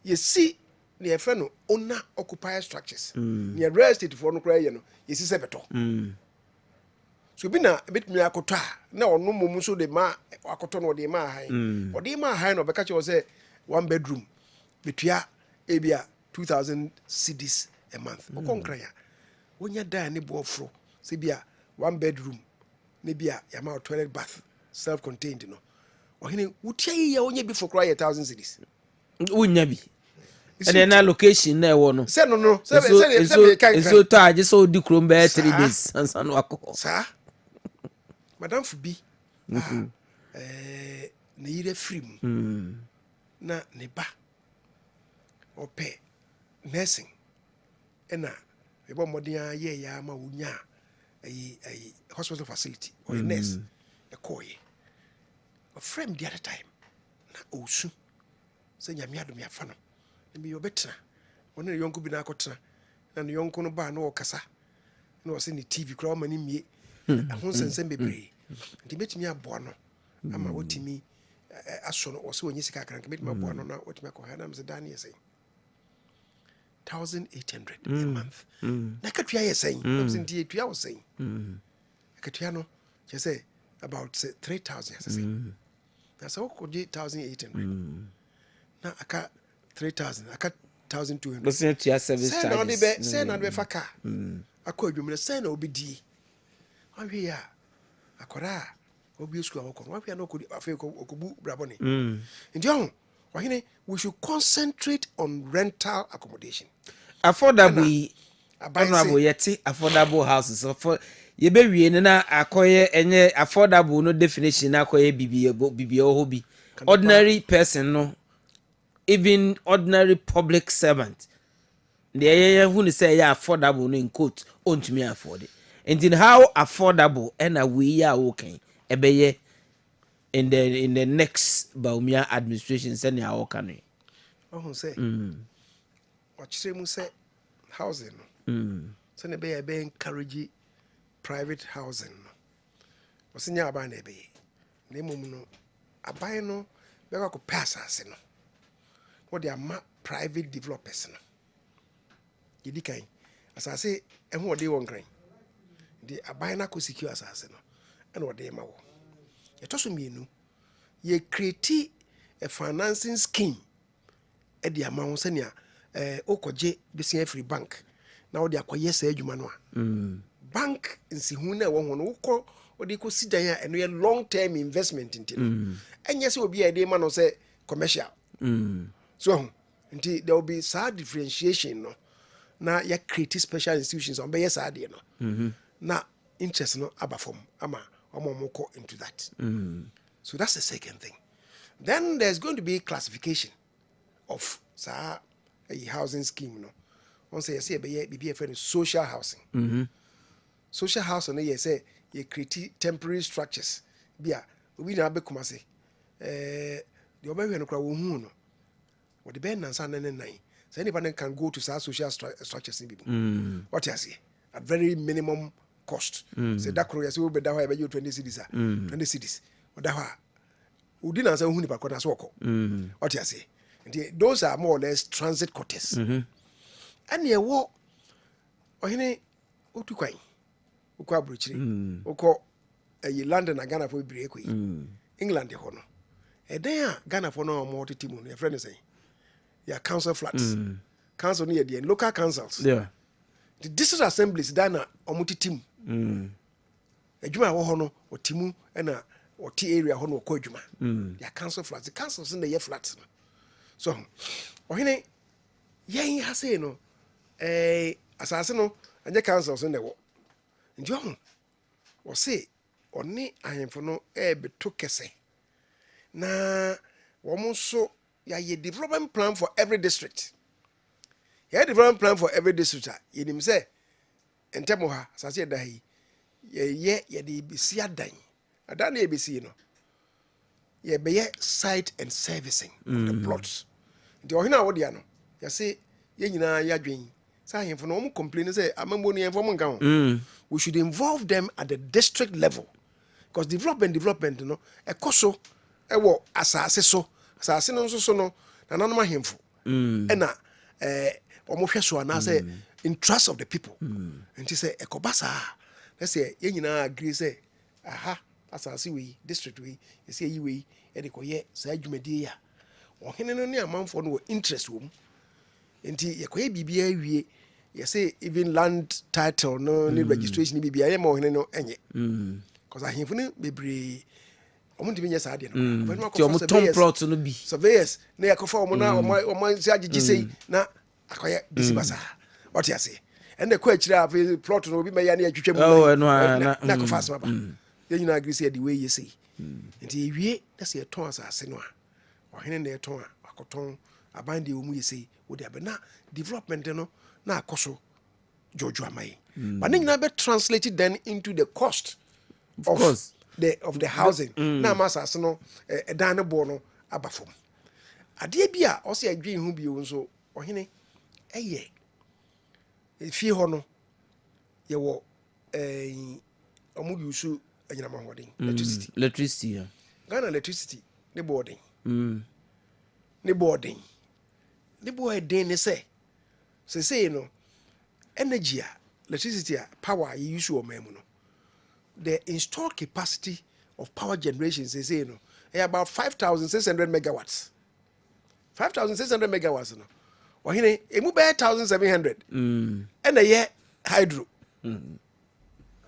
You see, near friend no owner occupier structures. Near real estate for no cry, you know, you see sebeto. So be na a bit me akota na no mumu so de ma akoto no de ma high. Or de ma high no bekachi was say 1 bedroom betua ebia 2,000 cedis a month. O kon kraya. Wonya da ne bo fro se bia 1 bedroom maybe a yama toilet bath self-contained no ɔhene wotia yi ya onye bi for cry 1,000 cedis wonya bi and na location na ɛwɔ no sɛ no so to age so di krom be 3 days ansa no akɔ sa madam fubi ne yire free mu na ne ba ɔpɛ nursing ɛna ebo modern ye ya ma wonya a hospital facility or a nurse a koye a friend the other time na osu say nyame adom ya fa no me yo betra one ne yonko bi na akotena na ne yonko no ba na okasa na o se ne TV kura o mani mie ahon sensen bebre nti betimi aboa no ama wotimi aso no o se onyi sika kranka betimi aboa no na wotimi akɔ na me se dan ye say 1,800 a month. Na katua ye saying, I'm saying tua was saying. Katua no, just say about 3,000. I say. Na so ko 1,800. Na aka 3,000, aka 1,200. Listen to your service charges. Say na be fa car. Akɔ adwumre say na obi di. Ahwe ya. Akɔra obi school akɔ. Ahwe na okodi afi okobu braboni. Ndi ho we should concentrate on rental accommodation. Affordable, affordable houses. For you be na akoye enye affordable no definition na akoye bibio hobby. Ordinary person no, even ordinary public servant. The who say ya affordable no in quote on to me afford it. And then how affordable and we are okay. Ebeye in the next Baumia administration send ya okane. Oh say. Watch mu say housing. So ne be encourage private housing. Osinya aba na be. Ne mum no aban no bɛkɔ akɔpɛ asase no wɔde ama private developers no yɛdi kan asase ɛho wɔde wɔ nkran de aban no akɔ secure asase no ɛna wɔde ma wɔ yɛtɔ so mmienu yɛ create a financing scheme ɛde ama wo sɛnea wokɔgye besia free bank na wɔde akɔyɛ saa adwuma no a bank nsihu no ɛwɔ ho no wokɔ wɔde kɔsi dan a ɛno yɛ long term investment nti no ɛnyɛ sɛ obi a yɛde ma no sɛ commercial so nti there will be saa differentiation no na yɛ create special institutions a ɔmbɛyɛ saa deɛ no na interest no aba fam ama ɔmo kɔ into that so that's the second thing. Then there's going to be classification of saa a housing scheme no once you say be a friend social housing social housing no you say you create temporary structures bia obi na be kuma say the obehwe no kra wo hu no what the ben nansa nan so anybody can go to social structures in people what you say at very minimum cost say that kro you say we be da ho e be 20 cities 20 cities what da udi na say hu ni pa kwata so okọ what you say those are more or less transit quarters and ye wo ohene otu kwan ukọ abrochiri ukọ London na Ghana for bire ekoi England ho no eden a Ghana for no mo tete mu no your friend say ya council flats council no ye the local councils yeah the district assemblies dana omo tete mu adwuma wo ho no otimu na oti area ho no okọ adwuma ya council flats the councils in the year flats no so ohene yen ha say no asase no anye councils in the wo nti o say oni ahemfo no beto kese na wo mo so ya ye development plan for every district ya development plan for every district yenim say entemo ha asase da hi ye de bisi adan adan na bisi no ye be site and servicing of the plots nti ohina wo dia no ya say ye nyina ya dwen say ahemfo no mo complain say amambo no yemfo mo nka ho we should involve them at the district level because development no ekoso ewo asase no so no na nanom ahemfo na omo hwe so na say in trust of the people nti say ekobasa na say ye nyina agree say aha asase we district we say yi we e de koye sa adwumadi ya ohene no ne amanfo no interest wo nti ye koye bibia wie you say even land title no need registration bibia ye ma ohene no enye because ahemfo no bebre omo ntimi nya saa de no ti omo tom plot no bi surveyors na yakofa omo na omo si agigi sei na akoye bisi basa what you say and the kwachira plot no bi meya na atwetwa mu na kofa asma ba ye nyina agree say the way you say nti ewie na say ton asase no a ohene na eton a akoton aban de omu yesi wo de abena development no na akoso jojo amai but nyina be translated then into the cost of course of the housing na masase no edan ne bo no abafom ade bia o se adwen hu bi nso ohene eye fie ho no ye wo omu yusu anyina mahoden electricity Ghana electricity ne boarding ne boarding ne say no energy electricity power you use o memu no the installed capacity of power generation say no about 5,600 megawatts 5,600 megawatts no ohine emu be 1,700 and a year hydro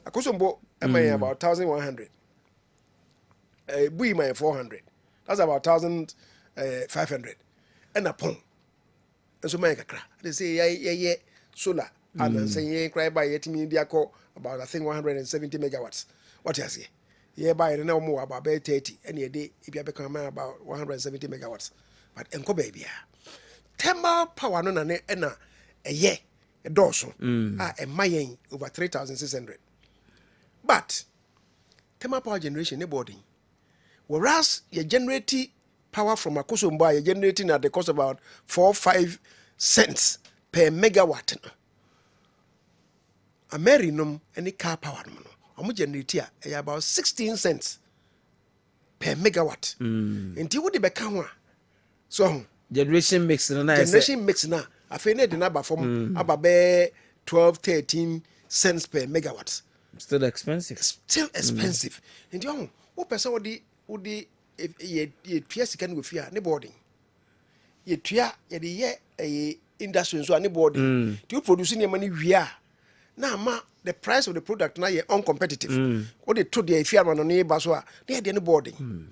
akosombo about 1,100 bui my 400 that's about 1,500 and a pong and so my kakra they say yeah solar and say cry by yet me about I think 170 megawatts what you say yeah by no more about 30 any day if you become about 170 megawatts but enko baby thermal power no na a year a doso a mayen over 3,600 but thermal power generation ne boarding whereas you generate power from Akosombo you're generating at the cost of about 4-5 cents per megawatt Amerinum any car power no generate here about 16 cents per megawatt. Nti wo de bɛka ho a so generation mix no na generation mix na afei ne de na aba fam aba bɛ 12-13 cents per megawatt. still expensive. Still expensive. Nti wo pɛ sɛ wo de ye tua sika no wofia ne boarding. Ye tua ye de ye industry so ne boarding. Ti wo produce ne money wia na ma the price of the product na ye uncompetitive. Wo de to de afia no ne ba so a na ye de ne boarding.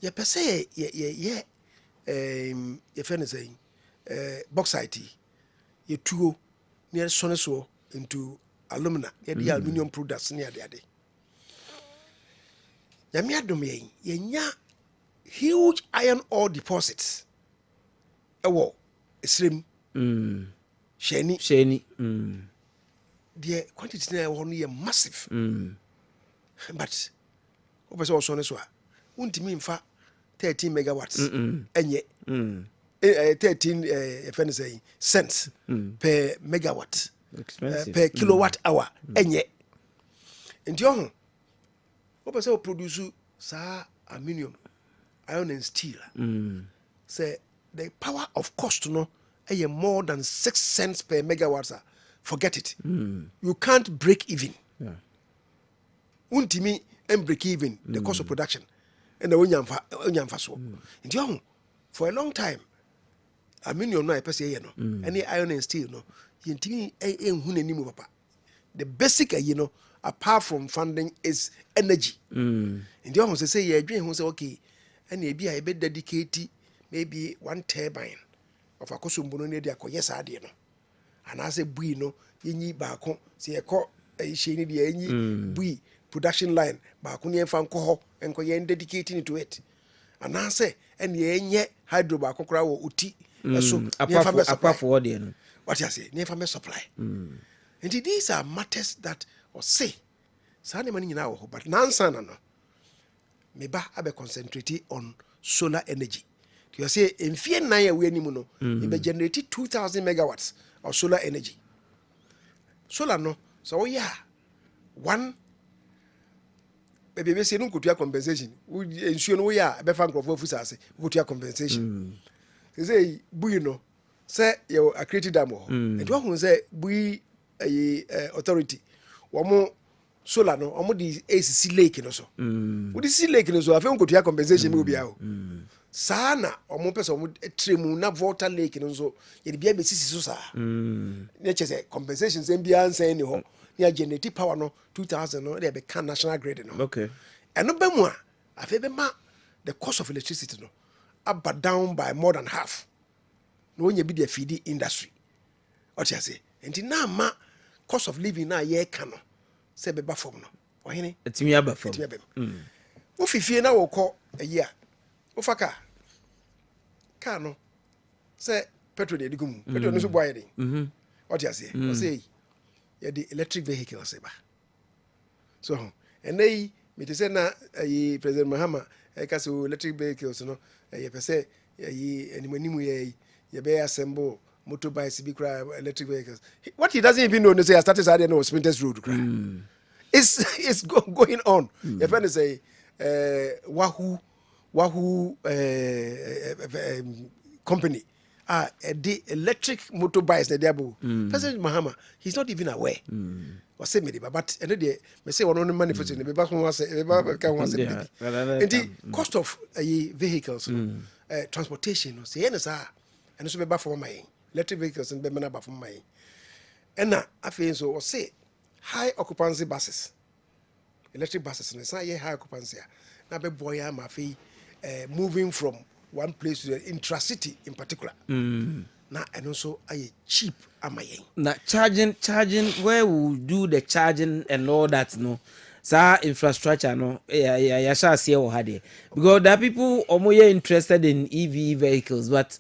Ye pɛ sɛ ye fɛn say bauxite ye tuo ne sone so into alumina ye de aluminium products ne ade yami adom ye nya huge iron ore deposits ewo esrem sheni the quantity na ewo no ye massive but ope se osone so a untimi mfa 13 megawatts enye 13 say cents per megawatt per kilowatt hour enye nti ope se o produce sa aluminium iron and steel say the power of cost no more than 6 cents per megawatt. Forget it. You can't break even. Untimi and break even the cost of production and the unyamfa so. Nti for a long time aluminium no pese ye no any iron and steel no yentimi enhu nanimu papa. The basic apart from funding is energy. Nti say ye adwen hu say okay and e bia e be dedicate maybe 1 turbine of akosombono ne dia koye sa ade no anase bui no yenyi baako se ekọ ehye dia yenyi bui production line baako ne fa nko ho enko ye dedicating to it anase ene yenye hydro baako kra wo uti so apart for what no what you say ne fa me supply and these are matters that or say sa ne mani nyina wo but nansa na no me ba abe concentrate on solar energy. You say in fear na we animu no be generate 2000 megawatts of solar energy. Solar no so yeah one maybe say no kutua compensation we ensure no we are be fan crop of fusase kutua compensation. Say bui no say you accredited dam ho and one say bui authority wo solar no omo di ACC lake no so wo di sea lake no so afi kutua compensation me obi a sana omo pese omo tremu na volta lake no so ye bia be sisi so sa ne chese compensation sem bia nsan ni ho ne generate power no 2000 no dey be can national grid no okay eno ba mu a afi be ma the cost of electricity no up down by more than half no nya bi the feed industry what you say enti na ma cost of living na ye ka no se be ba fom no ohene etimi aba fom wo fifie na wo kọ ayi a ufaka car no say petrol de digum petrol no so boy dey what you say o say ya the electric vehicles ba so and they me te say na president Mahama ka so electric vehicles no ye pese yi animanimu ye be assemble motorbikes be cry electric vehicles. What he doesn't even know, say I started saying no Sprinters Road cry. It's going on. Your friend say Wahoo company the electric motorbikes that they are. President Mahama, he's not even aware. Or say me but and they say one only manifesting the back one say and the cost of vehicles transportation say and so be back for my electric vehicles and be back for my and I feel so say high occupancy buses, electric buses, and say high occupancy. Now be boy am moving from one place to the intracity in particular. Now and also cheap am now charging where we do the charging and all that no. Sa infrastructure no ya shall see or had it because there are people are more interested in EV vehicles but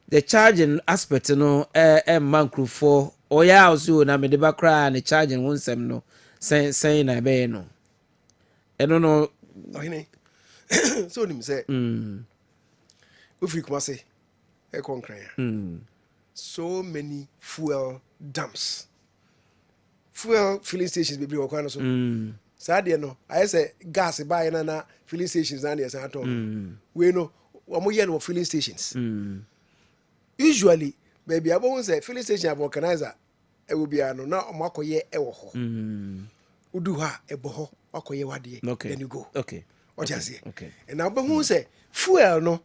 the charging aspect no man crew for or ya also na me de ba cry and the charging won sem no saying na be no I don't know so him say if you come say e concrete so many fuel dumps fuel filling stations be so Sadia no, I say gas buy na filling stations and yes, at all. We know no filling stations. Usually, baby, I won't say filling station of organizer. It will be no now mako ye ewo. Udu ha eboho akoye wade. Then you go. Okay. What you say? Okay. And now who say fuel no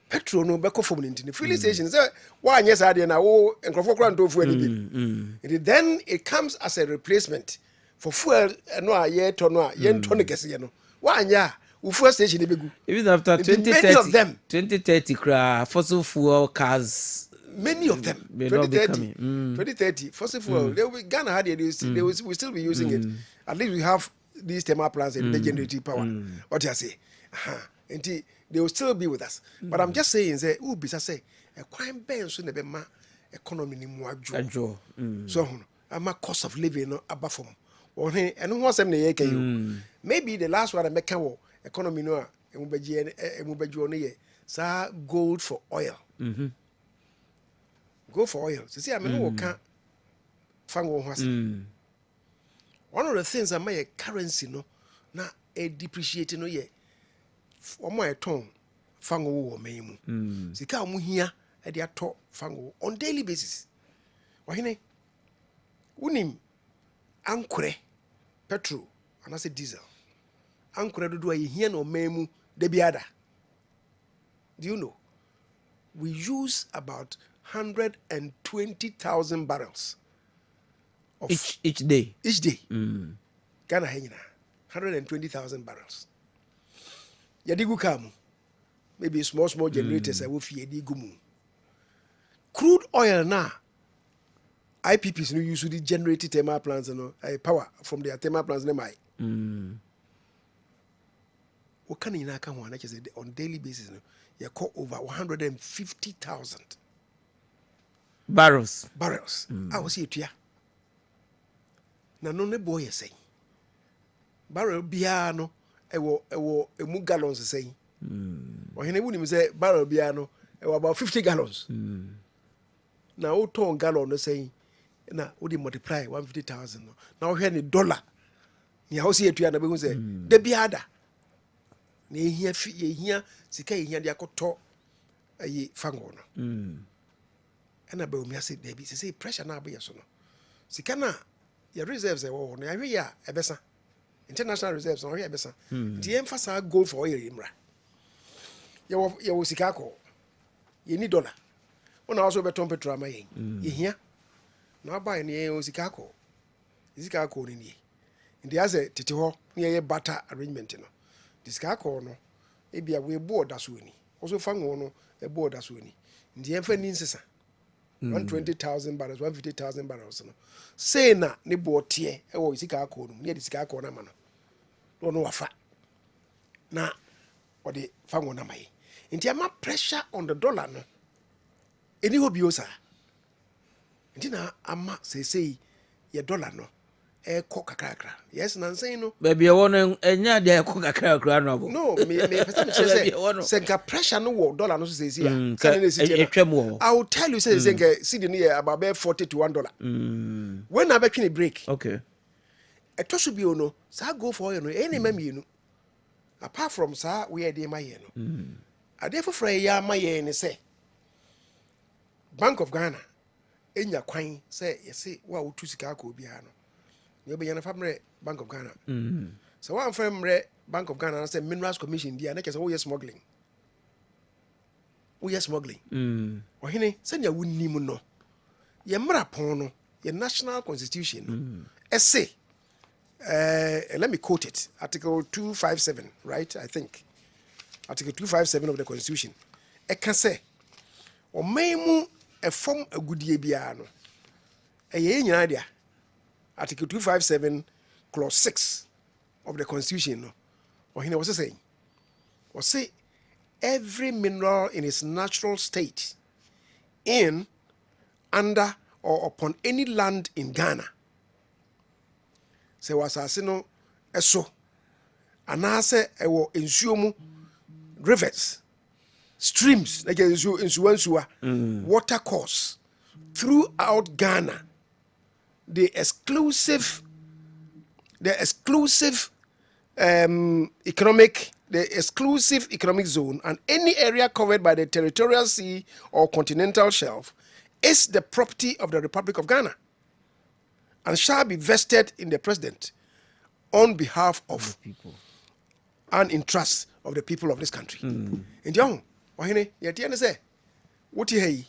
petrol no beko from the filling station. Say why yes I na wo enkrofo kra ndo fuel bi. Then it comes as a replacement for fuel no a ye to no a ye to ne kese ye no. Why nya fuel station begu. Even after 2030 fossil fuel cars, many of them, 2030, fossil fuel, they will, Ghana had it, they will still be using it. At least we have these thermal plants and the generative power. What you say? And they will still be with us. But I'm just saying, say, who be say, a crime ban soon be ma economy ni more draw. So, I'm a cost of living no above from. And what's them the maybe the last one I make economy no sa gold for oil. Go for oil. See, I mean, no can't find one. One of the things that my currency no na a depreciating no ye. Or my tone fango or memu. Sika mu here at their top fango on daily basis. Wahine unim ankure petrol and I say diesel. Ankure do I hear no memu debiada. Do you know? We use about 120,000 barrels of each day. Each day. Ghana hanging 120,000 barrels. Yadigu kamu. Maybe small generators I will feed gumu. Crude oil now. IPPs no usually generate thermal plants and power from their thermal plants. What can you now come on daily basis? You call over 150,000 barrels. I was here to ya. Na no ne boy say. Barrel biano ewo emu gallons say. Ohene wuni say barrel biano ewo about 50 gallons. Na o ton gallon no say na o dey multiply 150,000 no. Na o hwe ni dollar. Ni house here to ya na be say de biada. Na ehia sika ehia de akoto ayi fango no. And about me, I said, baby, say pressure now be so no. Sika na your reserves are all. Na we ya ebesa. International reserves on here ebesa. The emphasis gold for oil imra. You sika ko. You need dollar. Ona also be ton petrol ma yen. You hear? Na buy ni sika ko. Sika ko ni. Ndi ase tete ho na ye butter arrangement no. The sika ko no e bia we board aso ni. Also fango no e board aso ni. Ndi emfa ni nsesa. 120,000 barrels, 150,000 barrels. No. Say na ne botie e wo sika akọ no, ne de sika akọ na ma no. No wafa. Na o de fango na mai. Nti ama pressure on the dollar no. Eni hobi o sa. Nti na ama say ye dollar no. E ko kakrakra. Yes na say no. Baby e won enya de e ko kakrakra no bo. No, me person say senka pressure no wo dollar no say say I will tell you say senka see the about $40 to $1. When I between a break. Okay. E to should be no. Sa go for you no any mem no. Apart from sa we e dey my ye no. Ade foforo ya my ye ni say Bank of Ghana enya kwan say you say wa wo tu sika akọ bia no. You be yana famre Bank of Ghana. So one famre Bank of Ghana say Minerals Commission dia na kese wo smuggling. Wo smuggling. Ohene send ya wunnim no. Ye mra pon no, ye national constitution. Essay. Let me quote it. Article 257, right? I think. Article 257 of the Constitution. E can say o memu e form agudie bia no. E ye nyina dia. Article 257, clause 6 of the Constitution. No? Or he was saying, or say, every mineral in its natural state, in, under, or upon any land in Ghana. Say was asino eso. Anase ewo insuomu rivers, streams, like insuansua, water course throughout Ghana. The exclusive the exclusive economic zone and any area covered by the territorial sea or continental shelf is the property of the Republic of Ghana and shall be vested in the president on behalf of people and in trust of the people of this country. In the Ohene, yet you say, what you hay,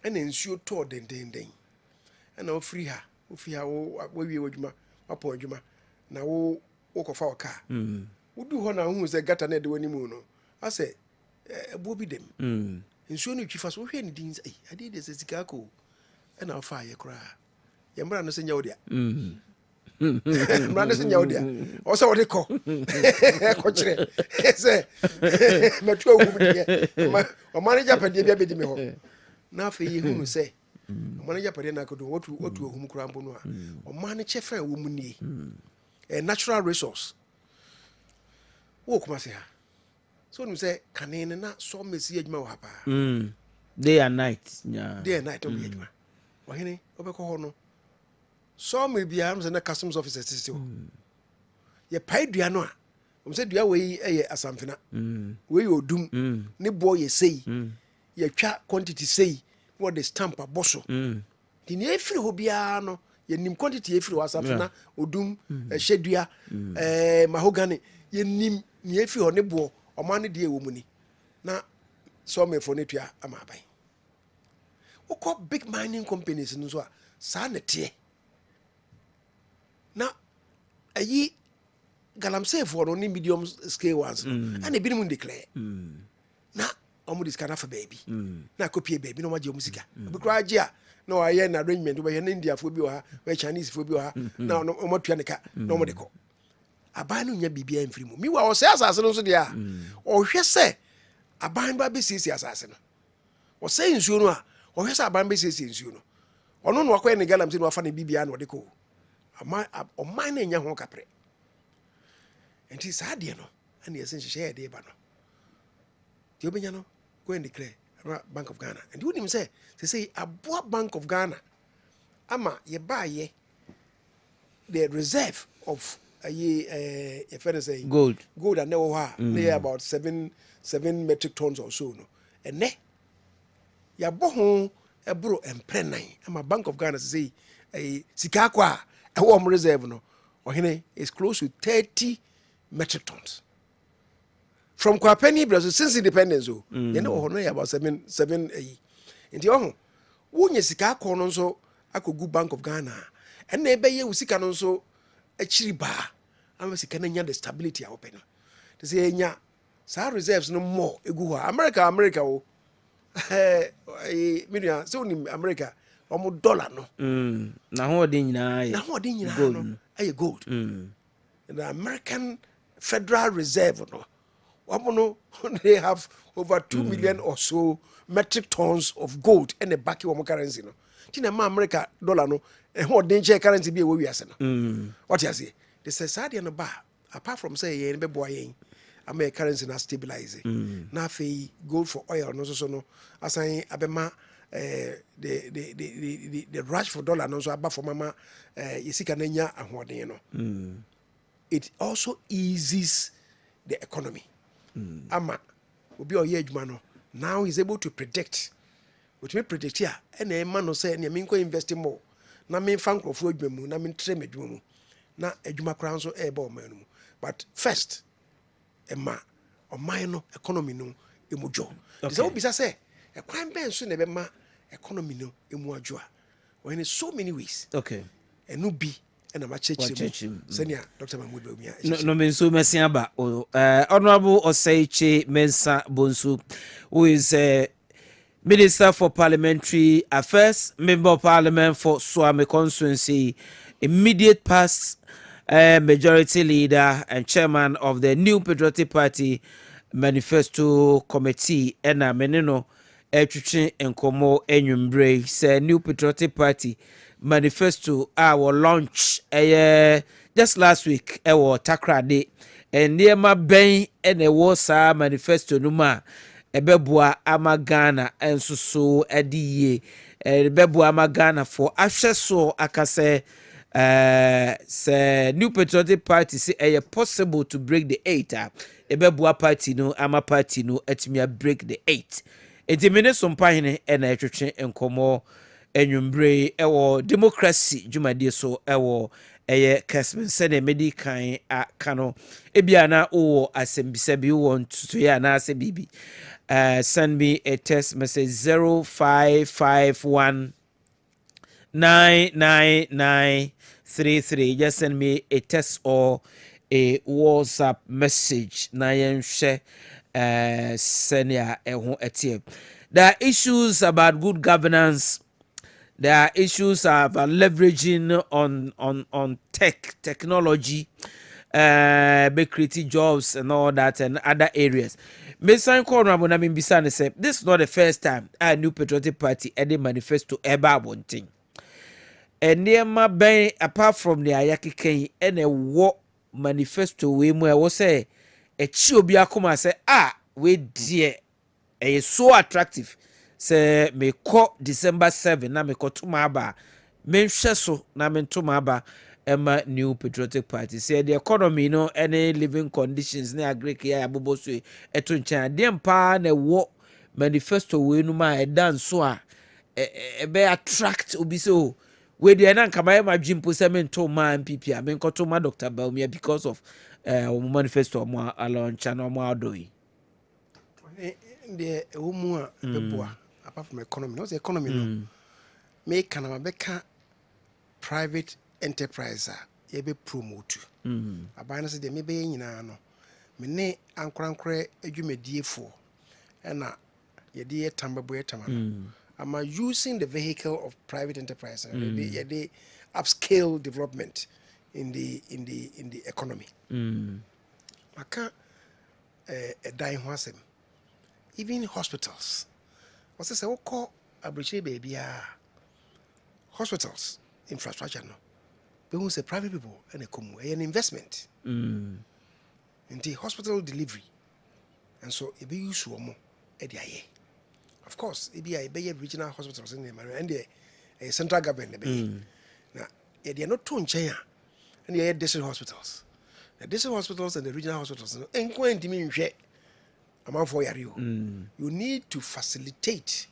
and ensure to den, and no free her, if you have where you would upon Juma, now walk of our car. Would do one who is a gata net when you moon. I say, Bobby them. Ensure you first will hear anything. I did this as a caco, and I'll fire cry. Yamra no senior dia. Mra no senior dia. Also what they call. Coachre. Say, metro woman. O manager pe dia be di me ho. Na fe yi hu say. O manager pe na ko do what hum kura mbo no a. O manager fe wo mu ni. A natural resource. Wo kuma se ha. So you say kanene na so mesi adwuma wa pa. Day and night. Yeah. Day and night obi adwuma. Ohene obekọ ho no. So me bia am say na customs officer still. Ye pai dua no a. Say dua we asamfena. We odum. Ne boy ye sei. Ye twa quantity sei. What the stamp aboso. Di ne efiri ho bia no. Ye nim quantity efiri asamfena odum hwedua mahogany ye nim ne efiri ho ne bo omane die wo muni na so me for ne tua amaban. Woko big mining companies no so a sa ne tie na ayi galamsey for no medium scale ones and e binim declare na omo diskana for baby na copy baby no maje musika be kra age a na wa ye na arrangement we na India fo bi o ha we Chinese fo bi o ha na omo tua ne ka na omo de ko aban no nya bibia mfiri mu mi wa o se asase no so de a o hwe se aban ba be sisi asase no o se nsuo no a o hwe se aban be sisi nsuo no ono no akwa ne galam se no afa ne bibia na o de ko ama o man na nya ho kapre enti sa de no ani esen hye de ba no ti obenya no go and declare Bank of Ghana and you him say abo Bank of Ghana ama ye ba ye the reserve of if I say gold and they about 7 metric tons or so no and ne ya bo ho e bro emprenan ama Bank of Ghana say sika kwa e wo reserve no Ohene is close to 30 metric tons from Kwapeni Brazil since independence you know no about 7 nti oh wonye sika kwa no so akogu Bank of Ghana and na ebe ye usika no so achiri ba am sika na nya the stability a open to say nya sa reserves no more egu ho America o million so ni America omo dollar no na ho de nyina no ay gold the American Federal Reserve no no they have over 2 million or so metric tons of gold and the back of currency no tina ma America dollar no e ho den share currency bi e we wiase no what you say they say sadia no ba apart from say yen be boy yen American currency na stabilize na fe gold for oil no so no asan abema the rush for dollar no so aba for mama yesika na nya ahoden no it also eases the economy ama obi oye adwuma no now he's able to predict what me predict here and e ma no say ne me nko invest more na me fa nkrofo adwuma mu na me tre me adwuma mu na adwuma kra nso e ba o man mu but first ema o man no economy no emujo so obi say e kwan ben so ne be ma economy no emu adwo a when in so many ways okay enu bi na ma cheche senior Dr. Mahmoud Bawumia no menso mesiaba honorable Oseiche Mensa Bonsu who is Minister for Parliamentary Affairs, Member of Parliament for Swami Constituency, immediate past majority leader and chairman of the New Patriotic Party Manifesto Committee, Ena Menino Etwitwe Enkomo Enyumbre, say New Patriotic Party Manifesto our launch just last week our Takrade and near my ben and a was manifesto numa ebeboa amagana and so ediye ebeboa amagana for asheso akase Say New Patriotic Party say a possible to break the 8 ebebua party no ama party no etimi break the 8 enti mene sompahene na etwetwe enkomo enwumbre ewo democracy dwumade so ewo eye Kessben sene medi kan aka no ebia na o asembisa bi want to ya na ase bibi send me a text message 0551 99933. Just send me a text or a WhatsApp message. Na yenhwe send ya eho etie. There are issues about good governance. There are issues about leveraging on technology, creating jobs and all that and other areas. Mesan Corner na mimbisa say this is not the first time a New Patriotic Party any manifesto eba abonting. And nneɛma bɛn apart from the ayakeke ɛna ɛwɔ manifesto we mu ɛwɔ sɛ ɛkyi obi akoma sɛ we deɛ ɛyɛ so attractive sɛ mekɔ December 7 na mekɔ toma aba menhwɛ so na mentoma aba ɛma New Patriotic Party sɛ the economy no any living conditions ne agree ya abobo so ɛto nkyɛn adeɛ mpa na ɛwɔ manifesto we no ma ɛda nso a ɛbɛ attract obi so we dey na nkama ma dwimpo se mento ma MPP a menkoto ma Dr. Baumia because of manifesto mo launch na mo adoi the womu a beboa apart from economy no the economy no make kana mabeka private enterprise ye be promote abana se de me be nyina no me ne ankorankore adwumadiefo na ye de tambabo tamano am using the vehicle of private enterprise they upscale development in the economy. Maka a dying wasem. Even hospitals. What's this? I call a baby. Hospitals infrastructure no. But who say private people and a an investment. In the hospital delivery, and so it be used more at the of course, it be a regional hospitals in the and the central government. Now, they are not too in China, and they are district hospitals. The district hospitals and the regional hospitals, and going to mean amount for you. You need to facilitate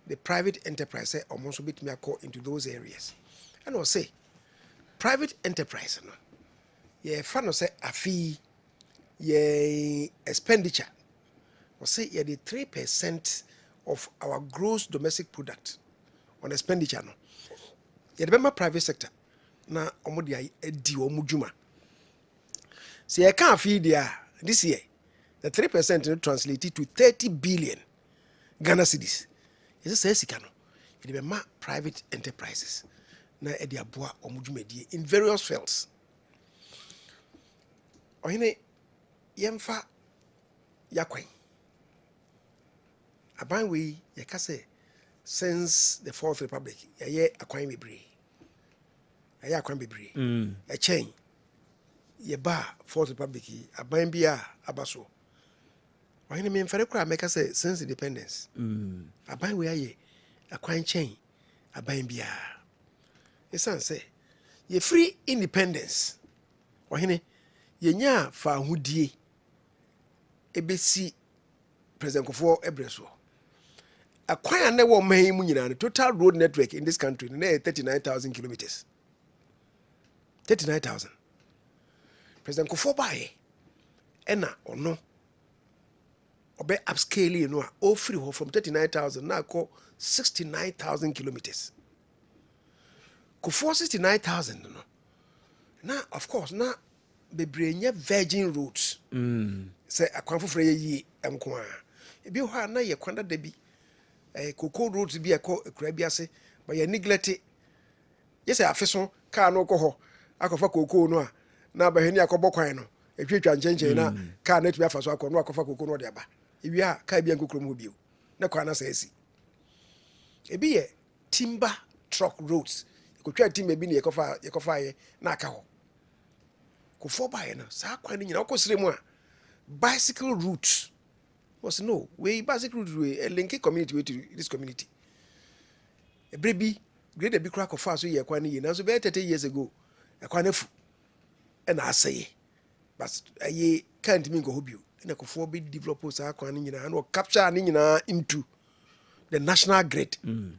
the private enterprise almost a bit more into those areas. And I'll say, private enterprise, yeah, fun say a fee, yeah, expenditure. I'll say, yeah, the 3% of our gross domestic product on expenditure no. You remember private sector na omodi edi omujuma. See I can't feed there this year. The 3% translated to 30 billion Ghana cedis. Is this sika no? You remember private enterprises na edi aboa omujuma die in various fields. Ohene yemfa yakwan aban we yeka say since the Fourth Republic ye akwan bebre a chain ye ba Fourth Republic aban bia abaso wahene me mfere kra meka say since independence aban we aye akwan chain aban bia esan say ye free independence wahene ye nya fa ahudie ebesi President Kofo Ebreso akwan na wo man mu nyina total road network in this country na 39,000 kilometers 39,000 President Kofo bae ena ono obe upscale no a free from 39,000 na ko 69,000 kilometers Kofo 69,000 no na of course na bebrenya virgin roads say akwan foforo yi enko a ebi ho na ye kwanda da bi cocoa roads bi ekura bi ase but ye neglect yes afeso car no ko ho akofa cocoa no a na bahani akobọ kwan no etwetwa nchenchen na car na tumi afaso akọ no akofa cocoa no de aba ewi a car bi enkokro mu bio na kwa na sa esi ebi ye timber truck roads ekotwa timber bi ne yekofa ye na aka ho ko fo bae no sa kwan ni nyina okosire mu a bicycle route was no we bicycle route we a linking community to this community a baby grade a big crack of fast ye kwan ye. Now so be 30 years ago. A kwan fu and I say but ye can't mean go hobby. And a kofo be developers are kwan nyina and capture nyina into the national grid. And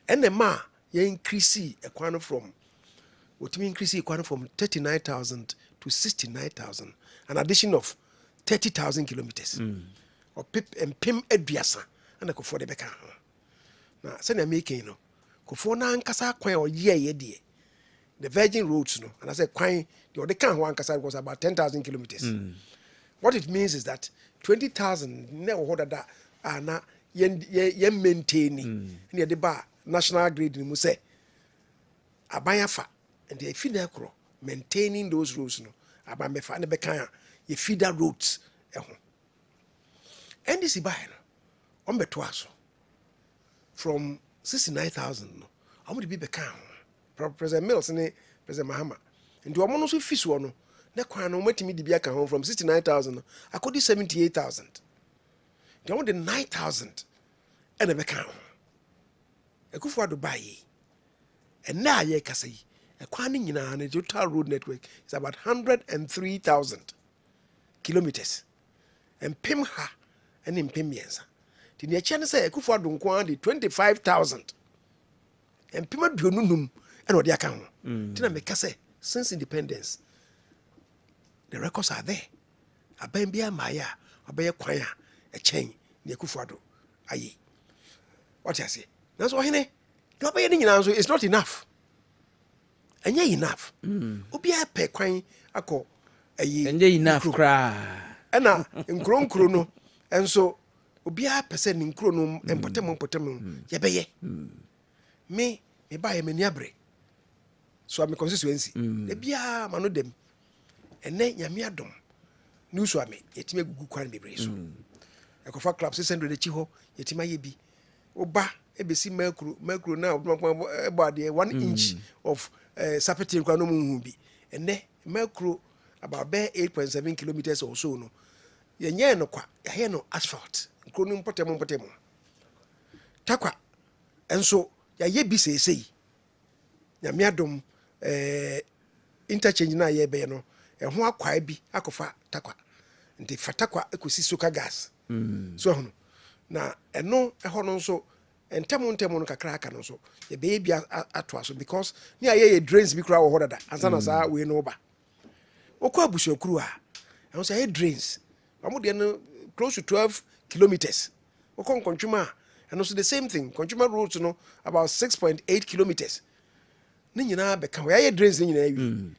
the ma ye increase a kwan from what mean increase a kwan from 39,000 to 69,000, an addition of 30,000 kilometers. Or pip and pim eduasa and a kofo de beka. Now send a making no kofo na nkasa kwan or ye die. The Virgin Roads, no, and I said, "Quine, the can one was about 10,000 kilometers." What it means is that 20,000 never ordered that are not yen maintaining near the bar national grid in Muse. Abayafa and the feeder crow maintaining those roads, no, Abamefa and the Becaya, ye feeder roads. And this is by on Betuaso from 69,000, no, I would be Becam. President Mills and President Mahama. And do a mono so fish one. Na kwan no matimi di bia ka home from 69,000. I could do 78,000. They want the 9,000 and a becam. A good for Dubai. And now ye kasa yi. A kwan ni nyina na total road network is about 103,000 kilometers. And pim ha and in pim yensa. The near chance say a good for Dunkwan 25,000. And pima bionunum. And what they account. Tina make say since independence, the records are there. A bambia maya, a bear choir, a chain, near Kufuado. Aye. What I say? That's why no paying answer is not enough. And ye enough. Obia pay quine a call a ye and ye enough cry. And now in Cron Chrono, and so Obia percent in Chronum and Potemon, Yabaye. Me buy a meniabre. So I'm a constituency. The bia mano dem. And then Yamiadom. New swami, yet me good quan be brace. A cofa club 600 the chiho, yet my ye be. Oba, ABC Mercury now, about 1 inch of Sapetin Quanum be. And then Mercury about bare 8.7 kilometers or so. No, ye no qua, ya no asphalt, Cronum Potemon. Takwa, and so ye be say. Yamiadom. Interchange na ye be no ho akwai bi akofa takwa nti fatakwa ekosi soka gas so hono na eno ho no so entemo no kakra aka no so ye be bia ato aso because ni aye drains bi kura wo hodada ansa na saa we no ba okwa abusuakuru a e say drains amode no close to 12 kilometers okon kontwuma and also the same thing consumer roads no about 6.8 kilometers. Ni nyina beka we aye drains ni nyina awi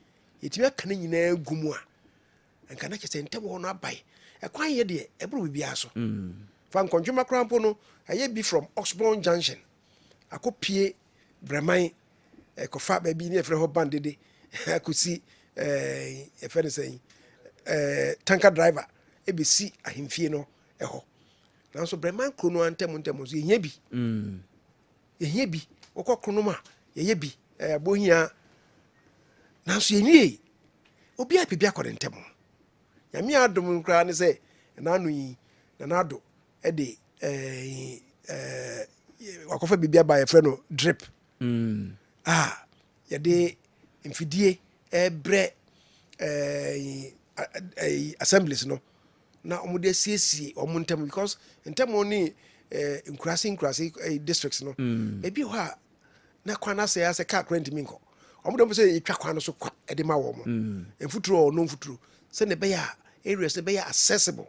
yetimi aka ni nyina gumu a enka na chese ntem ho no abai e kwan ye de e bro bibia so fan konjuma krampo no aye bi from Oxbourne Junction akopie Breman e kofa ba bi ni efre ho bandede akosi e fere sen tanker driver e be si ahemfie no e ho nanso Breman krono antem so ye bi ye bi okọ krono ma ye bi bohia nanso yenwie obi apibia korentem nyame adom nkra ne se nanu yi nanado e de wakofa bibia ba ye frɛ no drip ye de mfidie bre assemblies no na omude siesie omuntem because ntem oni nkurasi districts no ebi ho a na kwana se ya se car rent minko omude mo se itwa kwana so kwa e de ma wo mo enfuturo no mfuturo se ne be ya areas ne be ya accessible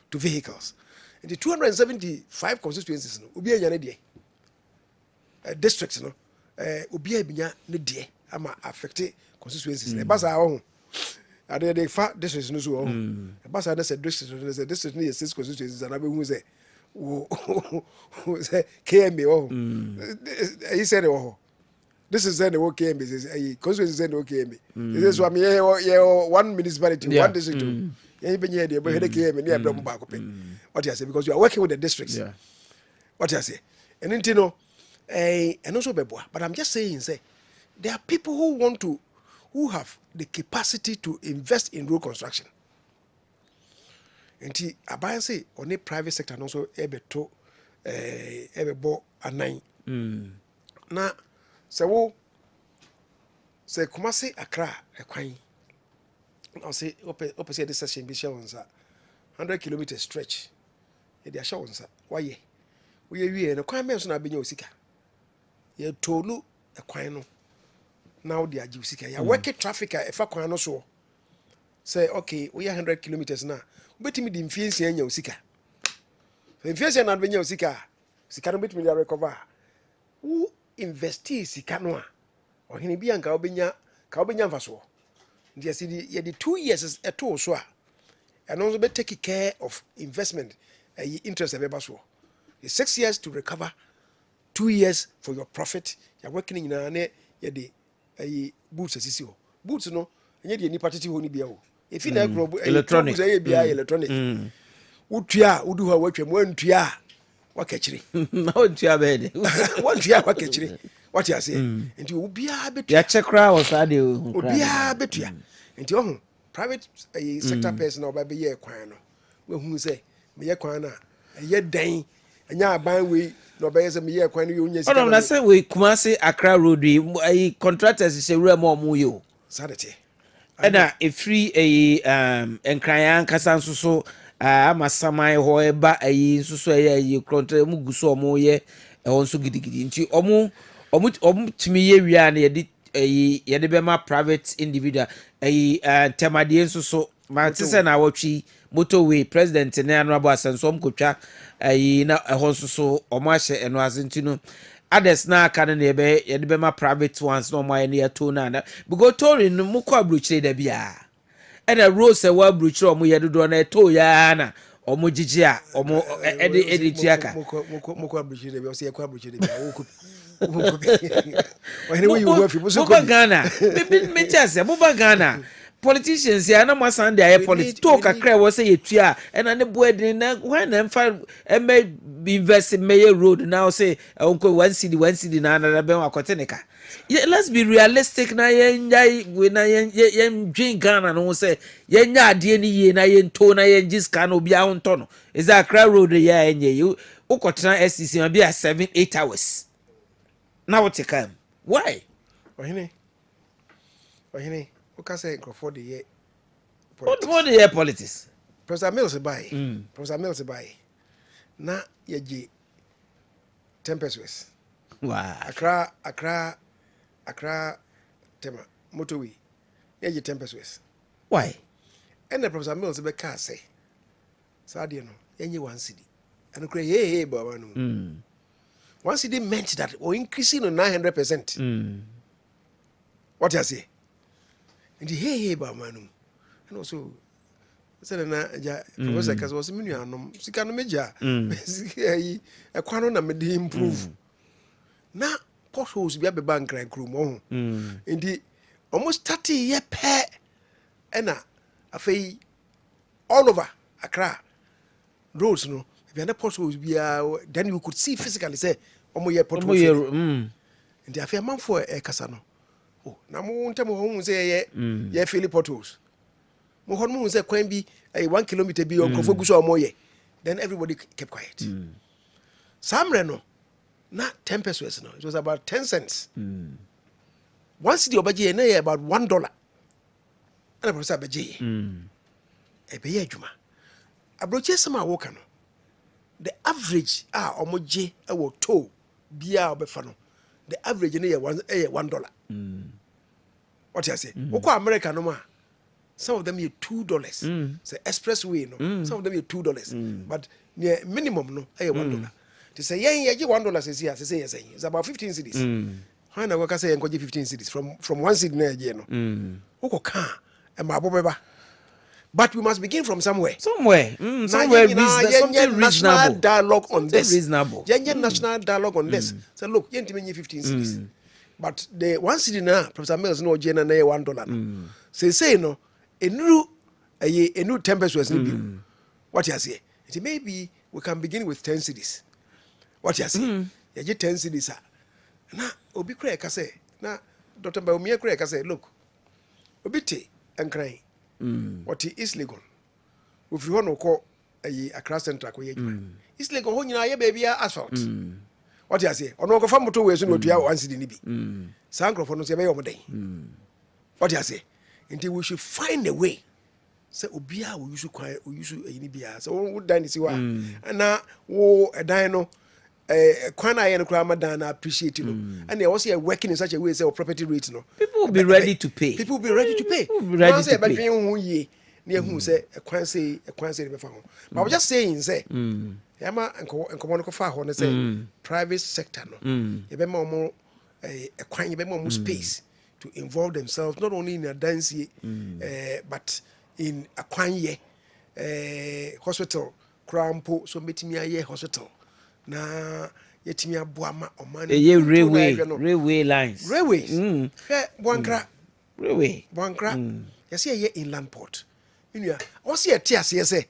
to vehicles and the 275 constituencies no obi anya ne de districts no obi abinya ne de ama affect constituencies e basa ho ade de fa districts no so ho e basa na se district ne 6 constituencies na be hu se wo say KMB oh he said oh this is the KMB is constituency is the KMB this is what me 1 municipality one district you be near the KMB near Bramo back what you say because you are working with the districts what you say and you know and also beboa but I'm just saying say there are people who have the capacity to invest in road construction. Enti abaya say on the private sector also ebeto ebebo anan na wo say Kumasi Accra ekwan I'll say opposite this session be shawonsa 100 kilometers stretch e dia shawonsa why we wie no kwan men so na benya osika ye tolu ekwan no now they are osika ya work traffic e fa kwan no so say okay we 100 kilometers na betimi di mfiensia nya osika mfiensia na benya osika sika no betimi dia recover who investi sika no a ohene bia nka obenya mfaso ndi asidi ye di 2 years eto so a and also be take care of investment interest ebe so 6 years to recover 2 years for your profit you are working in na ye di boots asisi ho boots no enye di nipa tete ho ni bia ho efi na agro electronic bia electronic utua udu ho watwam wantua wakachiri na otua be de wantua wakachiri what you say nti obia betua ya chekra o sa de obia betua nti ohu private sector person na oba be ye kwan no we hu say me ye kwan na ye dan anya aban we na oba ye say me ye kwan no ye onya sika na say we Kumasi Accra road we contractors se wura mo mo yo sadete na efri enkranya nkasa nso so amasamai ho eba nso so contract mu guso mo ye nso gidigidi nti omo timi ye wia na ye de be ma private individual temade nso so ma tse na awotwi motorway president ne honorable asensom kotwa na ho nso so omo ahye eno azentino others na aka na ye de be ma private ones no mo ye na to na because touring mu kwa brochire da bia na rose wa brochire omo ye dodo na to ya na omo gigi a omo editiaka mo kwa brochire da bia o se kwa brochire da bia wo Ohene we you fi musu ko Ghana me chase buba Ghana politicians ya na masan dey politics talk akra wo say yetua na ne boadin na when na mfa invest in Mayor road now say onko 1 city na na be akotenika. Let's be realistic na yenjai we na yen dream Ghana no say yenya ade ni ye na yen to na yen jiska na obi a honto no is Accra road ya enye you ukotena SCC ma be 7-8 hours now what you come why Ohene o say Crawford the year what the year politics Professor Mills buy na yeji 10 pesos wow Accra tema motorway yeji 10 pesos why and the Professor Mills be ka say sadia no yenye 1 cedi and kre hey baba no 1 cedi meant that or increasing on 900%. What you say? And hey baba no and also said na ja professor kaso was menu anom sika no meja e kwano na me dey improve na potholes bia be bank ran krum ho ndi almost 30 year pe na afei all over Accra roads no bia na potholes bia then you could see physically say omo ye potholes ndi afei manfo e kasa no oh na mo ntem ho say ye feel potholes mo hon mo say kwan bi 1 kilometer bi okrofo guso omoye then everybody kept quiet samre no na 10 pesos no it was about 10 cents one city obaje na about $1 and professor obaje e be adwuma abroche sama woka no the average omoje e wo to bia obefa no the average na $1 what you say woko America no ma some of them are $2. Say expressway no. Some of them are $2. But near minimum no, $1. To say yeah, $1 says here, say yes, it's about 15 cities. When I work say and 15 cities from 1 city near no. Oko can and my bobeba. But we must begin from somewhere. Somewhere something national reasonable. Dialogue on this. Reasonable. National dialogue on this. So look, you 15 cities. But the 1 city now, Professor Mills no jena na $1. Say no. A new 10 pesos ni what you say it maybe we can begin with 10 cities what you say you get 10 cities na obi kra ka say na Dr. Baumia kra ka say look obi te enkran what is legal if you want to call Accra Central ko ye East Legon ho nyina ye baby asphalt what you say ono ko fa moto we so no tua 1 cedi ni bi sa nkrofo no se be yo moden what you say until we should find a way say obia we use kwan we use any bia so wo dan si wa na wo dan no kwan na ye no kra madan na appreciate no and they also working in such a way say property rate no people will be ready to pay. People will be ready to pay. Ready to pay. Near who say a kwan say be found. But I was just saying say yama enko ko fa ho no say private sector no e be more a kwan e be more space to involve themselves not only in a dance but in a kwan hospital crampo so metimi aye hospital na yetimi aboa ma oman railway lines railways boankra railway boankra yesi ye inland port inua o se ete ase say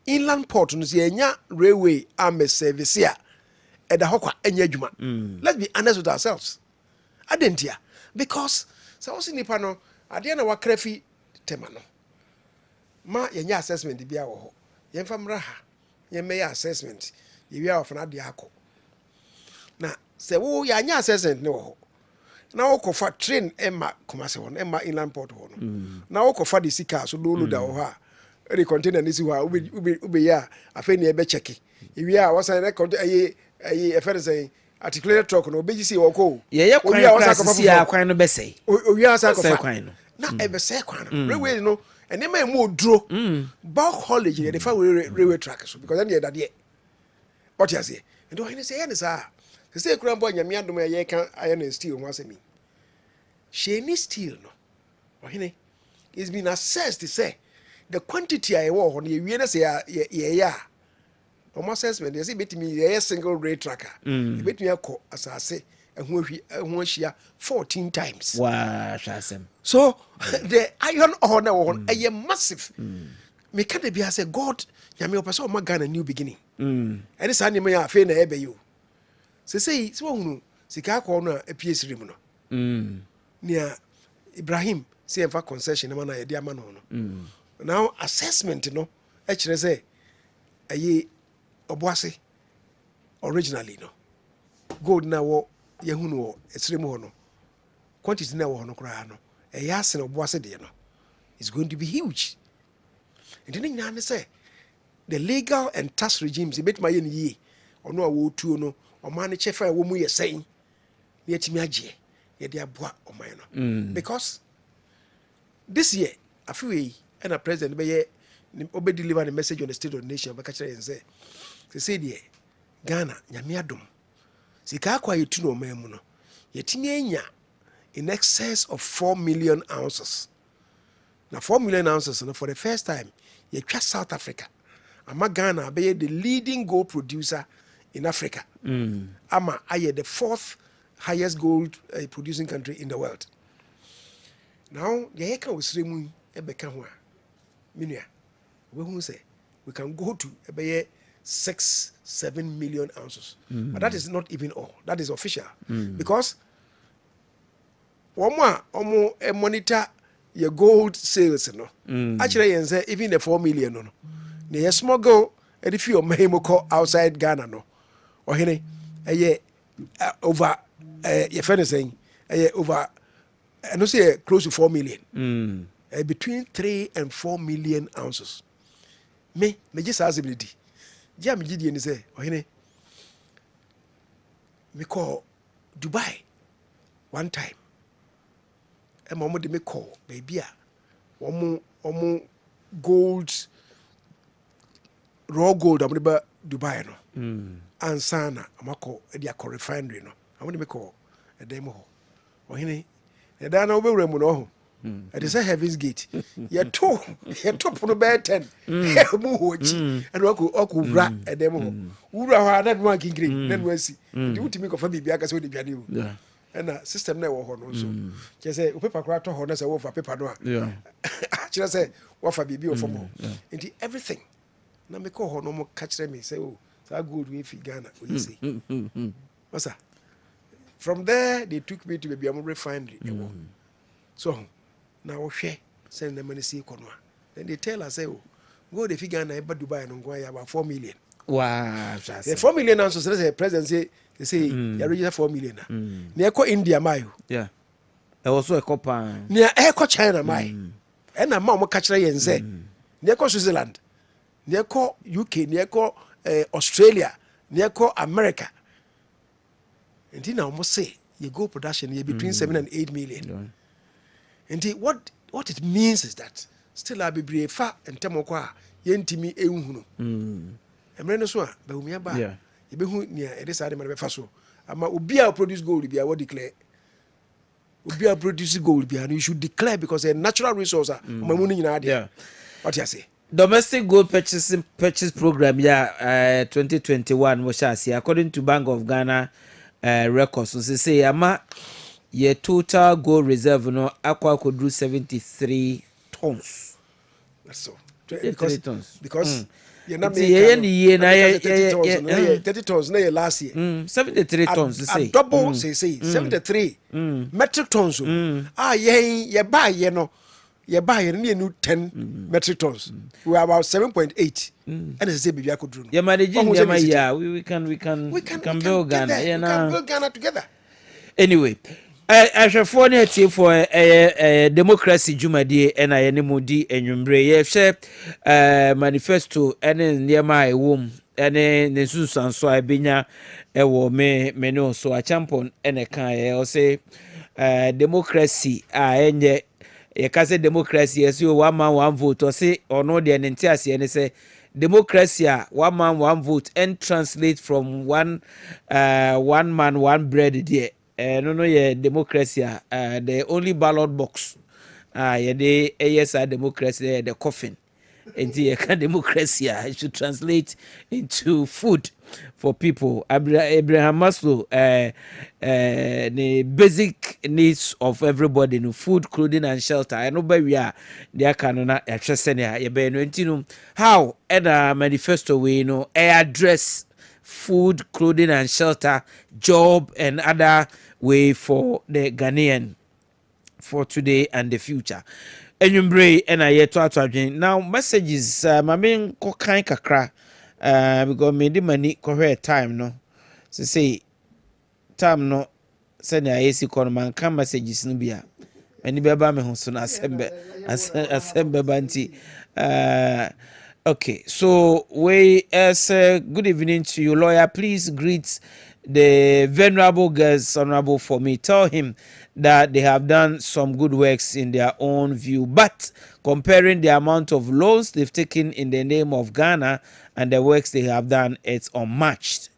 inland port no se enya railway am service a eda hokwa enya adwuma let's be honest with ourselves adentia because so o se nipa no ade na wakrafi tema no ma yenya assessment bia wo ho yemfa mra ha yemme assessment yewia ofna de akọ na se wo yanya assessment ne wo ho na wo kofa train emma komase ho emma inland port ho no na wo kofa de sika so do da wo ha e container ni si ho ube ya afa ni ebe check yewia wo san container ayi efer say articulated truck no obeji si wo ko ye kwan si akwan no besei owia sa kofa kwan no na ebe se kwan no railway no ene ma mu oduro bulk haulage dey fa railway track so because any that there what you say and do say any say say kura mbo nyame adom ye kan iron steel ho asemi sheni steel no ohene is been assessed to say the quantity I wo ho ye wie na say ye ya o assessment they say betimi ye single rail tracker betimi akọ asase ehun ahia 14 times wow shasem so the iron ore na wo a massive me can be say god nyame opese o magana new beginning and say na me ya fe na ebe yo say so hunu sika akọ no a PS rim no nia Ibrahim say enfa concession na ye dia ma no now assessment no e kire say aye oboase originally no gold na wo ye hunu wo esrem ho no quantity na wo no kra no e ya se no boase de no is going to be huge and then you say the legal and tax regimes bit my ye ono a wo tuo no o man chefa wo mu ye sen ye timi agye ye de aboa o man no because this year afiwe and a president be ye obe deliver the message on the state of the nation baka kire say de Ghana nyame adom sika akwa yetu no man mu no yetimi anya in excess of 4 million ounces. Now 4 million ounces for the first time, you try South Africa. Ama Ghana be the leading gold producer in Africa. Ama aye the 4th highest gold producing country in the world. Now, the eka usremu ebeka ho a. Minua. We who say we can go to 6-7 million ounces. But that is not even all. That is official. Because omo monitor your gold sales no actually yen say even the 4 million no na smuggle e dey few mahemo outside Ghana no ohene over your friend is saying over I know say close to 4 million between 3 and 4 million ounces me just ability jam gidi ni say ohene me call Dubai one time omo de me call baby a omo gold raw gold am ba Dubai no ansana amako e dia refinery no am de me call e dem ho ohene e da na obewura mu no ho it is a heaven's gate ye to no be 10 mu hoji and wako wura e dem ho wura ho na no kinkiri na no asi de wutimi ko fa bibia ka se o de biade o and system na wo ho no so che say o paper kra to ho na say wo fa paper no a che say wo fa bibi o fo mo into everything na me ko ho no mo ka kire me say oh so good we fi Ghana o you see what's that from there they took me to baby am refinery so now we share send them money see kono then they tell us say oh go the fi Ghana e ba Dubai no go ya about 4 million wow the 4 million ounces say president say They say you register 4 million. Near ko India mayo. Yeah. There was also a copper. Near ko China may. And a mom catch yen say. Near ko Switzerland. Near ko UK. Near ko Australia. Near ko America. And then I almost say you go production here between 7 and 8 million. And what it means is that still I be brave far and temokwa yentimi ehunu. Emre so ba umia ba. You be who near it is Adam Faso. Ama Ubia produce gold, be what declare. Ubia produce gold, be and you should declare because a natural resource. Yeah. What you say? Domestic gold purchase program, 2021 was according to Bank of Ghana records. So say ama your total gold reserve no aqua could do 73 tons. That's so. 73 tons. Because you're not making 30 tons last year. 73 tons. Say double. Say 73 metric tons. You buy you buy new 10 metric tons. We are about 7.8. And it's a baby I could do. Yeah, managing. We can build Ghana. We can build Ghana together. Anyway. I shall phone it for a democracy Jumadi and I anymodi and Yumbre. Share manifesto and near my womb and Nesus and so I binya a war me no so a champion and a can say democracy and ye can say democracy as you 1 man 1 vote or say or no the entire and say democracy 1 man 1 vote and translate from one man 1 bread there. No, yeah, democracy. The only ballot box. Yeah, the ASR democracy, the coffin. And the democracy, it should translate into food for people. Abraham Maslow, the basic needs of everybody, no food, clothing, and shelter. I know by we are there canona how and manifesto we address food, clothing, and shelter, job, and other way for the Ghanaian for today and the future. Enyumbre and I yet to now messages my main kokai kakra because me the money correct time no so say time no send a AC man can messages no bia any beba me so na assemble banti okay, so we good evening to you, lawyer. Please greet the venerable guest, honorable for me. Tell him that they have done some good works in their own view, but comparing the amount of loans they've taken in the name of Ghana and the works they have done, it's unmatched.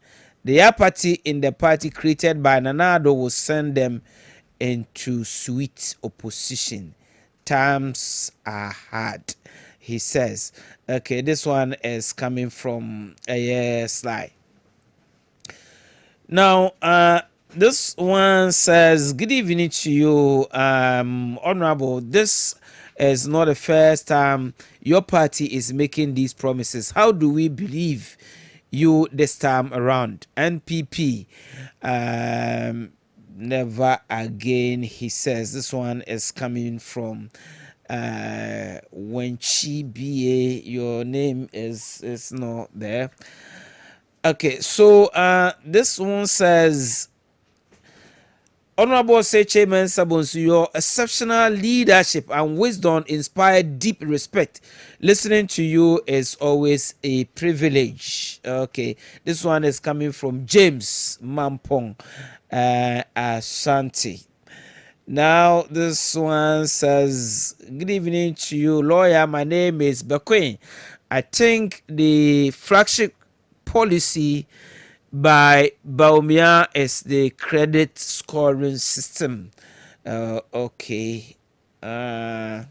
The apathy in the party created by Nanado will send them into sweet opposition. Times are hard, he says. Okay, this one is coming from a slide. Now, this one says, good evening to you, honorable. This is not the first time your party is making these promises. How do we believe you this time around? NPP, never again, he says. This one is coming from when she BA, your name is not there. Okay, so this one says, Honorable Say Chairman Sabonsu, your exceptional leadership and wisdom inspire deep respect. Listening to you is always a privilege. Okay, this one is coming from James Mampong Ashanti. Now, this one says, good evening to you, lawyer. My name is Bequin. I think the flagship policy by Baumia is the credit scoring system. Okay. Now,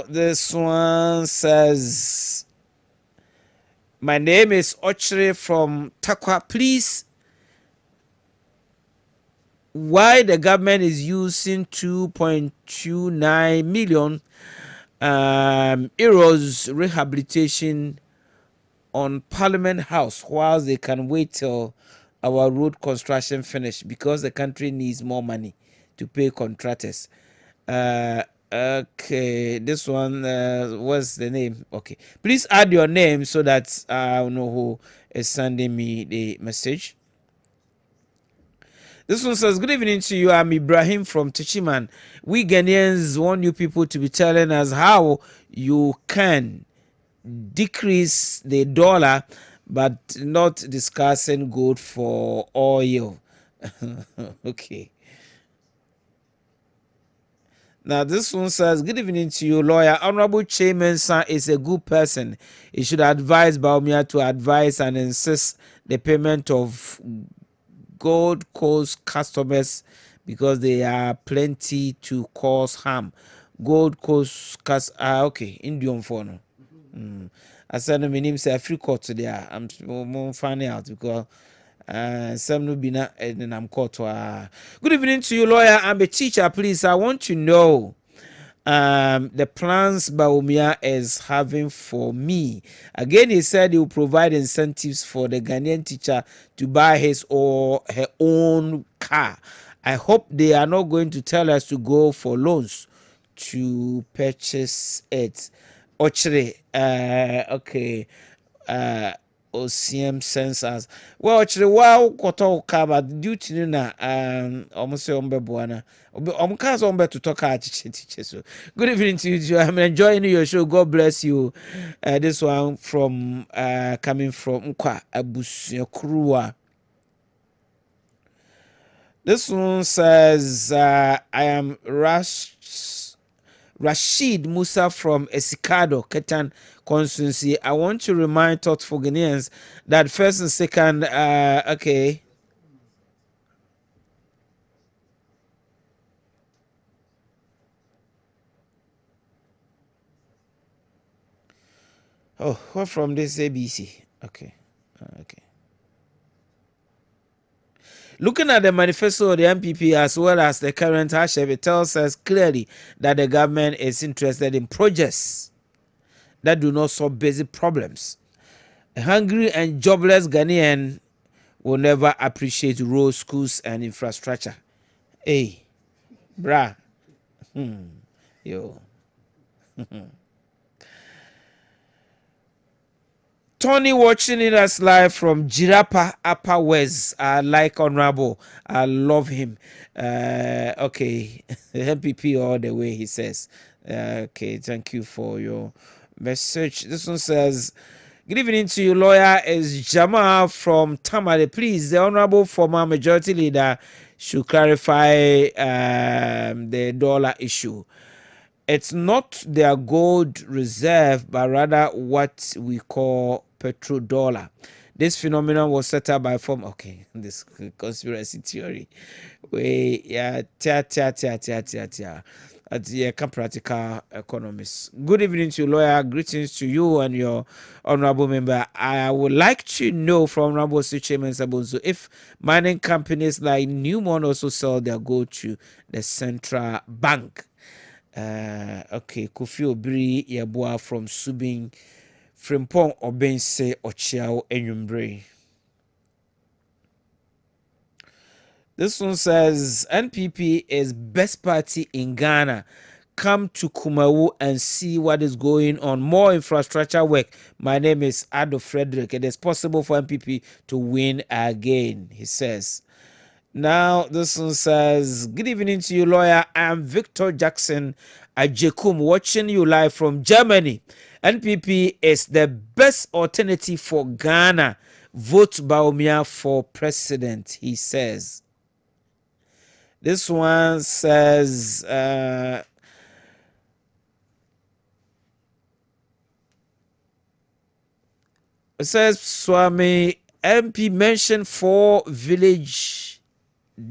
this one says, my name is Ochre from Takwa. Please, why the government is using 2.29 million euros rehabilitation on Parliament House whilst they can wait till our road construction finish because the country needs more money to pay contractors. Okay, this one, what's the name? Okay, please add your name so that I'll know who is sending me the message. This one says, good evening to you. I'm Ibrahim from Tichiman. We Ghanaians want you people to be telling us how you can decrease the dollar, but not discussing gold for oil. Okay. Now, this one says, good evening to you, lawyer. Honorable Chairman San is a good person. He should advise Baumia to advise and insist the payment of Gold Coast customers because they are plenty to cause harm. Gold Coast okay, Indian phone. I said no, my name is free court there. I'm more finding out because some no be na and I'm caught. Good evening to you, lawyer. I'm a teacher. Please, I want to know the plans Baumia is having for me. Again, he said he will provide incentives for the Ghanaian teacher to buy his or her own car. I hope they are not going to tell us to go for loans to purchase it. Ochre, okay. OCM sensors. Well, actually, wow, koto kaba duty na almost buana. Cars to talk teacher. So good evening to you. I'm enjoying your show. God bless you. This one from coming from Nkwa Abusia Krua. This one says, I am Rashid Musa from Esikado, Ketan constituency. I want to remind thoughtful Ghanaians that first and second, okay. Oh, what from this ABC? Okay, okay. Looking at the manifesto of the MPP as well as the current hardship, it tells us clearly that the government is interested in projects that do not solve basic problems. A hungry and jobless Ghanaian will never appreciate roads, schools, and infrastructure. Hey, brah. Yo. Tony watching it us live from Jirapa Upper West. I like Honorable. I love him. Okay. MPP all the way, he says. Okay, thank you for your message. This one says, good evening to you, lawyer. Is Jamal from Tamale. Please, the Honorable former majority leader should clarify the dollar issue. It's not their gold reserve, but rather what we call petrodollar. This phenomenon was set up by this conspiracy theory. Practical economists. Good evening to you, lawyer. Greetings to you and your honorable member. I would like to know from Honorable Chairman Sabunzo if mining companies like Newmont also sell their gold to the central bank. Okay, Kofi Obiri Yeboah from Subin Frimpong Obense Ochiao Enyumbre. This one says NPP is best party in Ghana. Come to Kumawu and see what is going on. More infrastructure work. My name is Ado Frederick. It is possible for NPP to win again, he says. Now, this one says, good evening to you, lawyer. I am Victor Jackson Ajekum, watching you live from Germany. NPP is the best alternative for Ghana. Vote Baumia for president, he says. This one says, it says, Swami, MP mentioned 4 village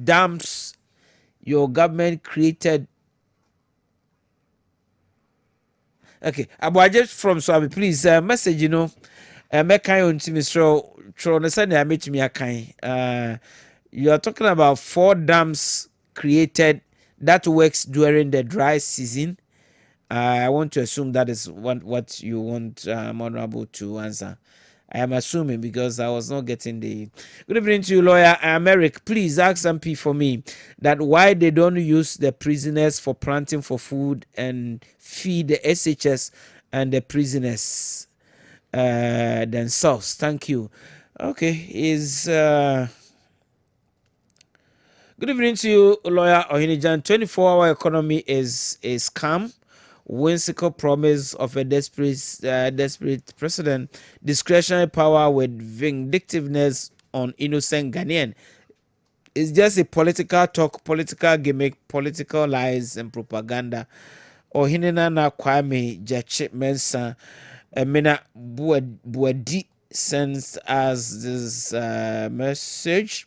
dams your government created. Okay, Abuaje from Swami, please message, make kind on Mr. Tron, I met me a kind. You are talking about 4 dams created that works during the dry season. I want to assume that is what you want Honorable to answer. I am assuming because I was not getting the. Good evening to you, lawyer Americ. Please ask MP for me that why they don't use the prisoners for planting for food and feed the SHS and the prisoners themselves. Thank you. Okay, is good evening to you, lawyer Ohene Gyan. 24-hour economy is a scam. Whimsical promise of a desperate president. Discretionary power with vindictiveness on innocent Ghanaian. It's just a political talk, political gimmick, political lies and propaganda. Ohene na Kwame Jache Mensa Emina Buadi sends us this message.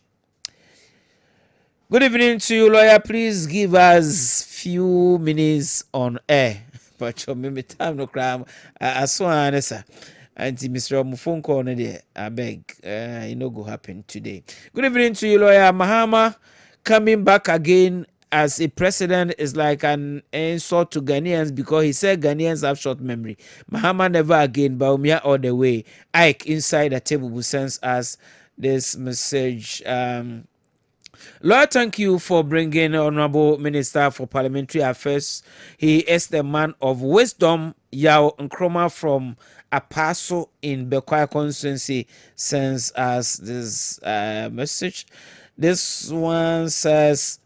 Good evening to you, lawyer. Please give us few minutes on air. But your me time no crime. As one answer. Auntie Mr. Phone call there. I beg. It no go happen today. Good evening to you, lawyer. Mahama coming back again as a president is like an insult to Ghanaians because he said Ghanaians have short memory. Mahama never again. Baumia all the way. Ike inside the table who sends us this message. Lord, thank you for bringing Honorable Minister for Parliamentary Affairs. He is the man of wisdom. Yao Nkrumah from Apaso in Bekwai constituency sends us this message. This one says,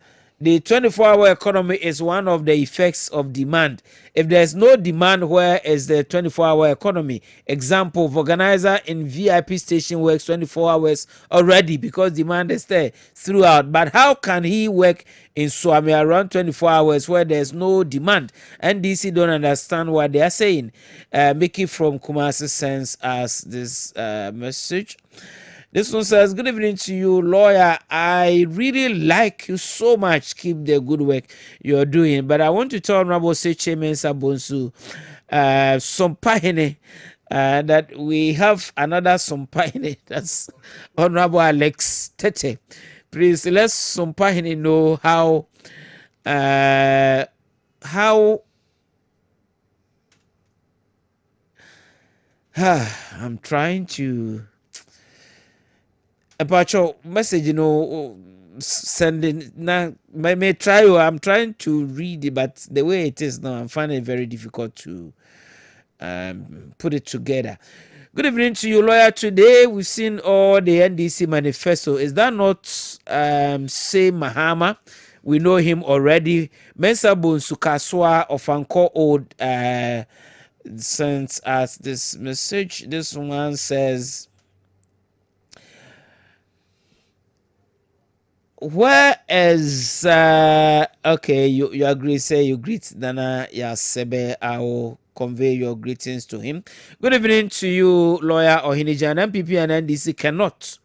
the 24-hour economy is one of the effects of demand. If there's no demand, where is the 24-hour economy? Example, organizer in VIP station works 24 hours already because demand is there throughout. But how can he work in Swami around 24 hours where there's no demand? NDC don't understand what they are saying. Mickey from Kumasi sends us this message. This one says, good evening to you, lawyer. I really like you so much. Keep the good work you're doing. But I want to tell Honorable Seche Mensa Bonsu, Sompahene, that we have another Sompahene. That's Honorable Alex Tete. Please let Sompahene know how I'm trying to. About your message, sending now. May try. I'm trying to read it, but the way it is now, I'm finding it very difficult to put it together. Good evening to you, lawyer. Today we've seen all the NDC manifesto. Is that not say Mahama? We know him already. Mensa Bonsukaswa of Anko Old sends us this message. This one says, where is okay, you agree, say you greet Nana Yasebe. I will convey your greetings to him. Good evening to you, lawyer Ohene Gyan. MPP and NDC cannot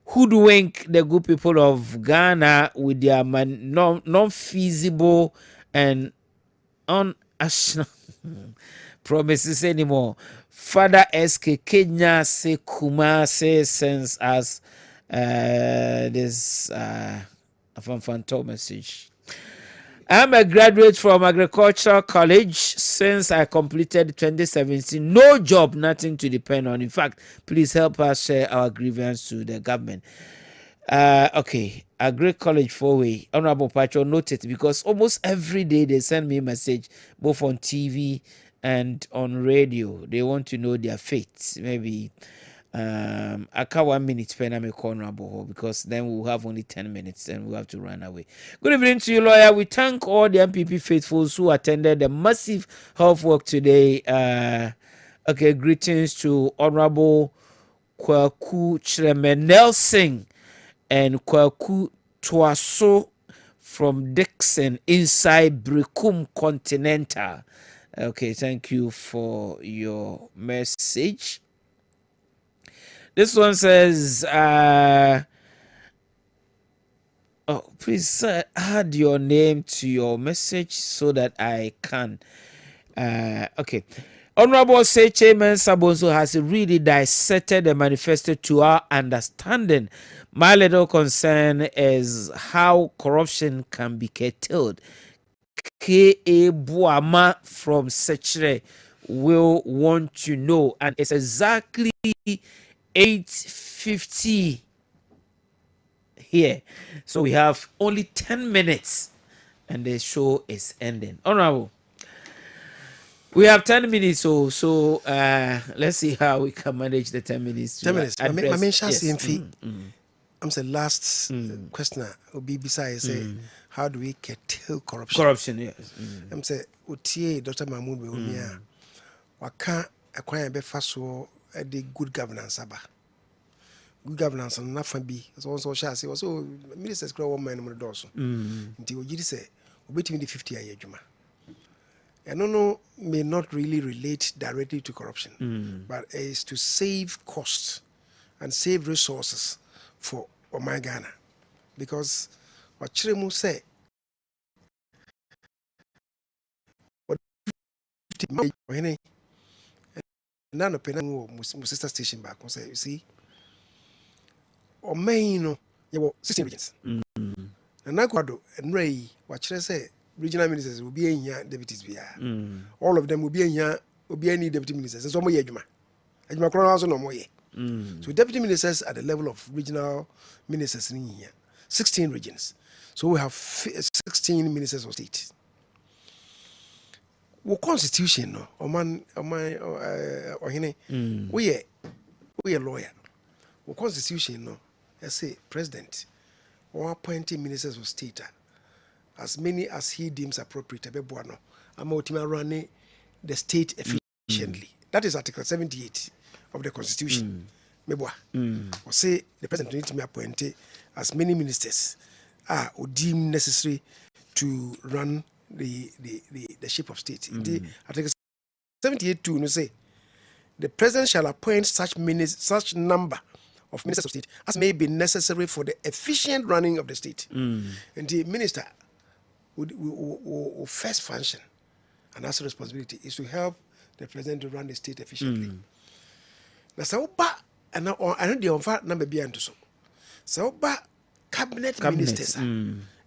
hoodwink the good people of Ghana with their non-feasible and unassuming promises anymore. Father SK Kenya se Kumase sends us this fantom message. I'm a graduate from Agricultural College since I completed 2017. No job, nothing to depend on. In fact, please help us share our grievance to the government. Okay, Agri College 4-way. Honorable Pacho, note it because almost every day they send me a message, both on TV and on radio. They want to know their fate. Maybe I can't 1 minute pen I'm a honorable because then we'll have only 10 minutes and we'll have to run away. Good evening to you, lawyer. We thank all the MPP faithfuls who attended the massive health work today. Okay, greetings to Honorable Kwaku Chremenel Singh and Kwaku Tuaso from Dixon inside Brikum Continental. Okay, thank you for your message. This one says, please add your name to your message so that I can. Okay. Honorable Seche Mensa Bonsu has really dissected the manifesto to our understanding. My little concern is how corruption can be curtailed. K.A. Buama from Sechere will want to know. And it's exactly 8:50 here. So we have only 10 minutes and the show is ending. Honorable, we have 10 minutes, so let's see how we can manage the 10 minutes. 10 minutes. My main chance yes. I'm saying last question will be besides say how do we curtail corruption? Corruption, yes. I'm saying Utie Dr. Mahmoud Beumia waka acquire be faso the good governance aba. Good governance on nafa bi so shall say also ministers grow one man doors. Nti ogidi say obetimi the 50 year adwuma. And no may not really relate directly to corruption, but is to save costs and save resources for Ohene Ghana. Because what Chiremu say, what none of Penang sister station back, say, you see, or may no, you were 16 regions. And Naguado and Ray, what should I say? Regional ministers will be in here, deputies be here. All of them will be in here, will be any deputy ministers. And so more yejuma. Ejuma krono also no more ye. So deputy ministers at the level of regional ministers in here. 16 regions. So we have 16 ministers of state. Our constitution no, Ohene, we are lawyer. Our constitution no, I say president or appointing ministers of state. As many as he deems appropriate, I'm running the state efficiently. That is Article 78 of the Constitution. Or say the president needs to be appointed as many ministers are deemed necessary to run the ship of state. Indeed, Article 78 2 say the president shall appoint such number of ministers of state as may be necessary for the efficient running of the state. And the minister will first function and also responsibility is to help the president to run the state efficiently. Now, so I know the on number behind so. So, cabinet ministers. I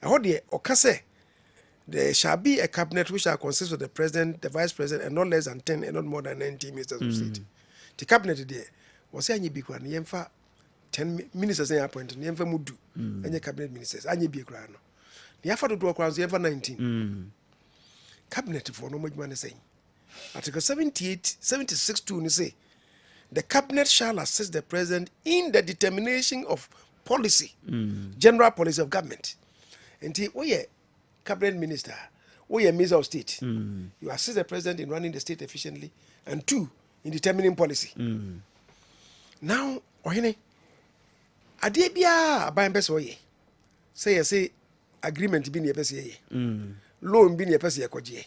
heard the Okase. There shall be a cabinet which shall consist of the president, the vice president, and not less than 10 and not more than 90 ministers of state. The cabinet there was saying you be 10 ministers appointed, Yemfa Mudu, and your cabinet ministers, and you be grano. The effort to do across the ever 19. Cabinet for no much money saying. Article 76 2 say the cabinet shall assist the president in the determination of policy, general policy of government. And cabinet minister, minister of state, you assist the president in running the state efficiently, and 2 in determining policy. Now, Ohene, Adebia by Besoye say agreement be near Pessie, loan be near Pessie Koje,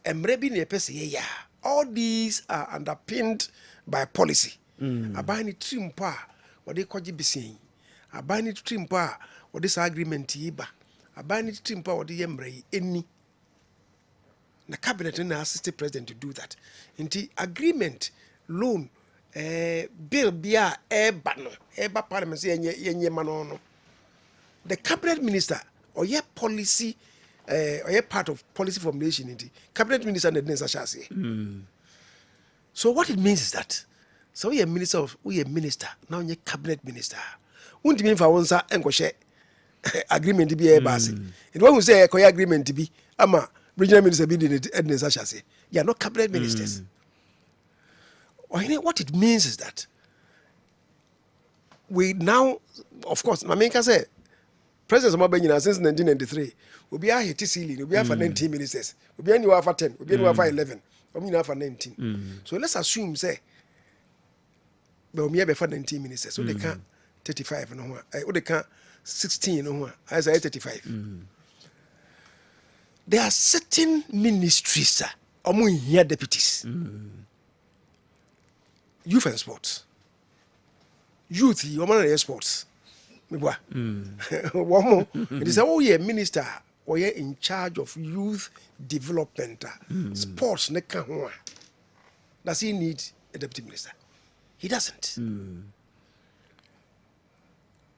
and maybe near Pessie. All these are underpinned by policy. A buying it trim pa, what they call you be saying. A buying it trim pa, what this agreement yiba. A buying it trim pa, what the embrace any. The cabinet and assist president to do that. In the agreement, loan, bill, bia, eba parliament, say, manono. The cabinet minister, or your policy, or your part of policy formulation, in the cabinet minister and the necessary. So what it means is that, so we are minister, now you're cabinet minister. Won't mean for one sir and share agreement to be a basi. And when we say a agreement to be, ama regional minister be the necessary. You are not cabinet ministers. Or what it means is that we now, of course, Mamenka said, President Mabena since 1993, will be a hit ceiling, will be for 19 ministers, will be anywhere for 10, will be anywhere for 11, will be for 19. So let's assume, say, but we have for 19 ministers, so they can't 35 no more, or they can't 16 no more, as I 35. There are certain ministries, among here deputies, youth and sports. Youth, you man sports. One more. It is minister or in charge of youth development, sports. Does he need a deputy minister? He doesn't.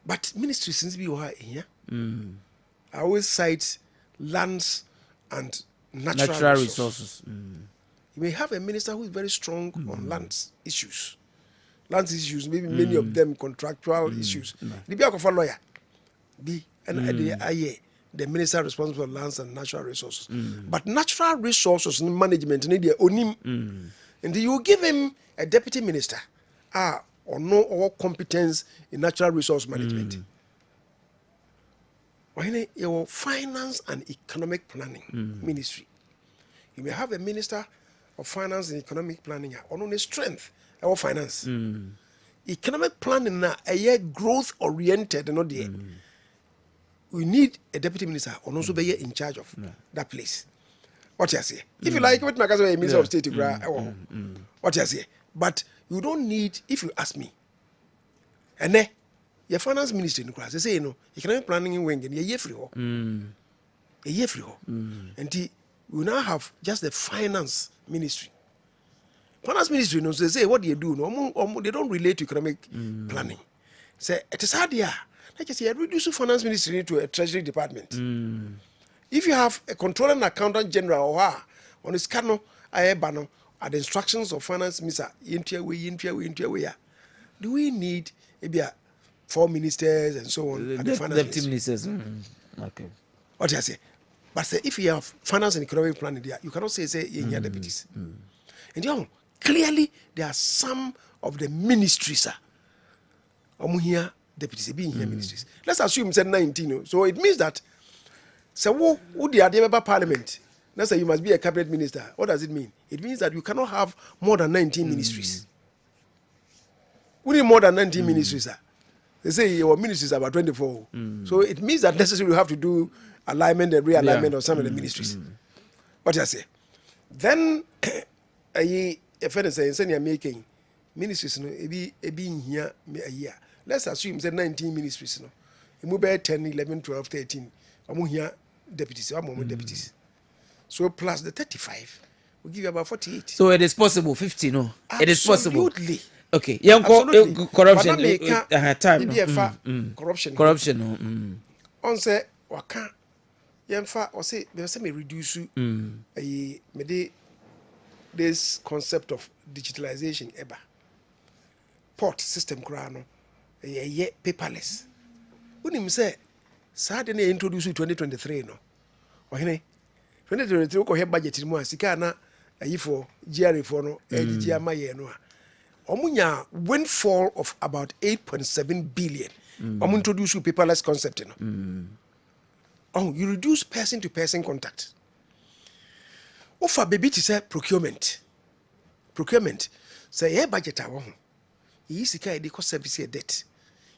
But ministry since we were here, I always cite lands and natural resources. You may have a minister who is very strong on land issues. Land issues, maybe many of them contractual issues. The be a lawyer. Be the minister responsible for lands and natural resources. But natural resources management need onim. And you give him a deputy minister or no all competence in natural resource management. Your finance and economic planning ministry. You may have a minister of finance and economic planning on only strength or finance. Economic planning na a year growth oriented and not the we need a deputy minister or also be in charge of that place. What you say? If you like, what my cousin minister of state, what you say? But you don't need, if you ask me, and then your finance ministry in class, they say, economic planning in wing, and a year free. A year free. And we now have just the finance ministry. Finance ministry, they say, what do you do? No, they don't relate to economic planning. Say, it is hard here. Like I say, reduce finance ministry to a treasury department. If you have a controller and accountant general or on his cano, at the instructions of finance minister, do we need maybe 4 ministers and so on? The deputy ministers. Okay. What do I say? But say, if you have finance and economic planning there, you cannot say in your deputies. And clearly there are some of the ministries here deputies being here ministries. Let's assume it's 19. So it means that so who the idea about parliament? Let's say you must be a cabinet minister. What does it mean? It means that you cannot have more than 19 ministries. We need more than 19 ministries. They say your ministries are about 24. So it means that necessarily you have to do alignment and realignment of some of the ministries. What I say? Then a friend says, making ministries being here a year. Let's assume that 19 ministries. You move 10, 11, 12, 13. I'm here deputies. I'm more deputies. So plus the 35, we give you about 48. So it is possible, 50, no? Absolutely. It is possible. Okay. Corruption. Corruption. On say, waka. Yemfa, or say, there's me reduce this concept of digitalization. Port system crano. Paperless. When him say, Saturday introduce 2023 no. Ohene 2023 ko he budget mu asika na ayifo GRA for no GGA maye no a. Omunya windfall of about 8.7 billion. Introduce paperless concept no. You reduce person to person contact. Offer baby to say procurement. Say budget awo. Sika edi ko service debt.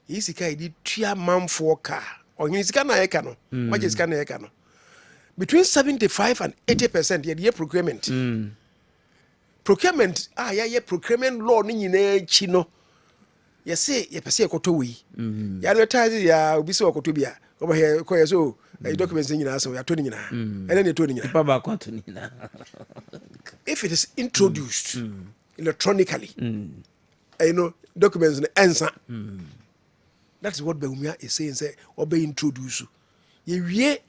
Sika edi tua manfo car. Onye sika na yeka no. Maje sika na yeka no. Between 75 and 80% ye procurement. Procurement procurement law ni nyina chi no. Ye say ye pese ekoto wi. Ya advertise ya obi se okoto bia. Oba here ko ye so documents nyina so ya to nyina. Ene ne to nyina. Ipa ba ko to nyina. If it is introduced electronically, documents in the answer. That is what Beumia is saying. Say, or be introduced. Ye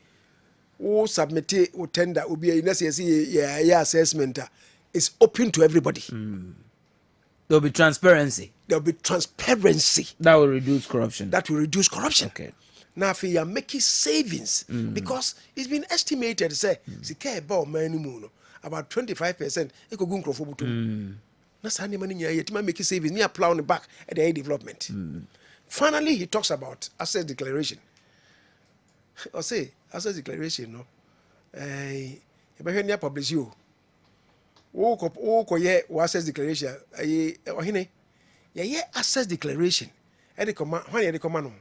submit or tender will be a necessary assessment. It's open to everybody. There will be transparency. There will be transparency. That will reduce corruption. Okay. Now, if you are making savings, because it's been estimated, say, about 25%, it could go for that's how many years make savings. Near plow on the back at the development. Finally, he talks about asset declaration. I say asset declaration, no. If I publish you, asset declaration. Asset declaration. When you command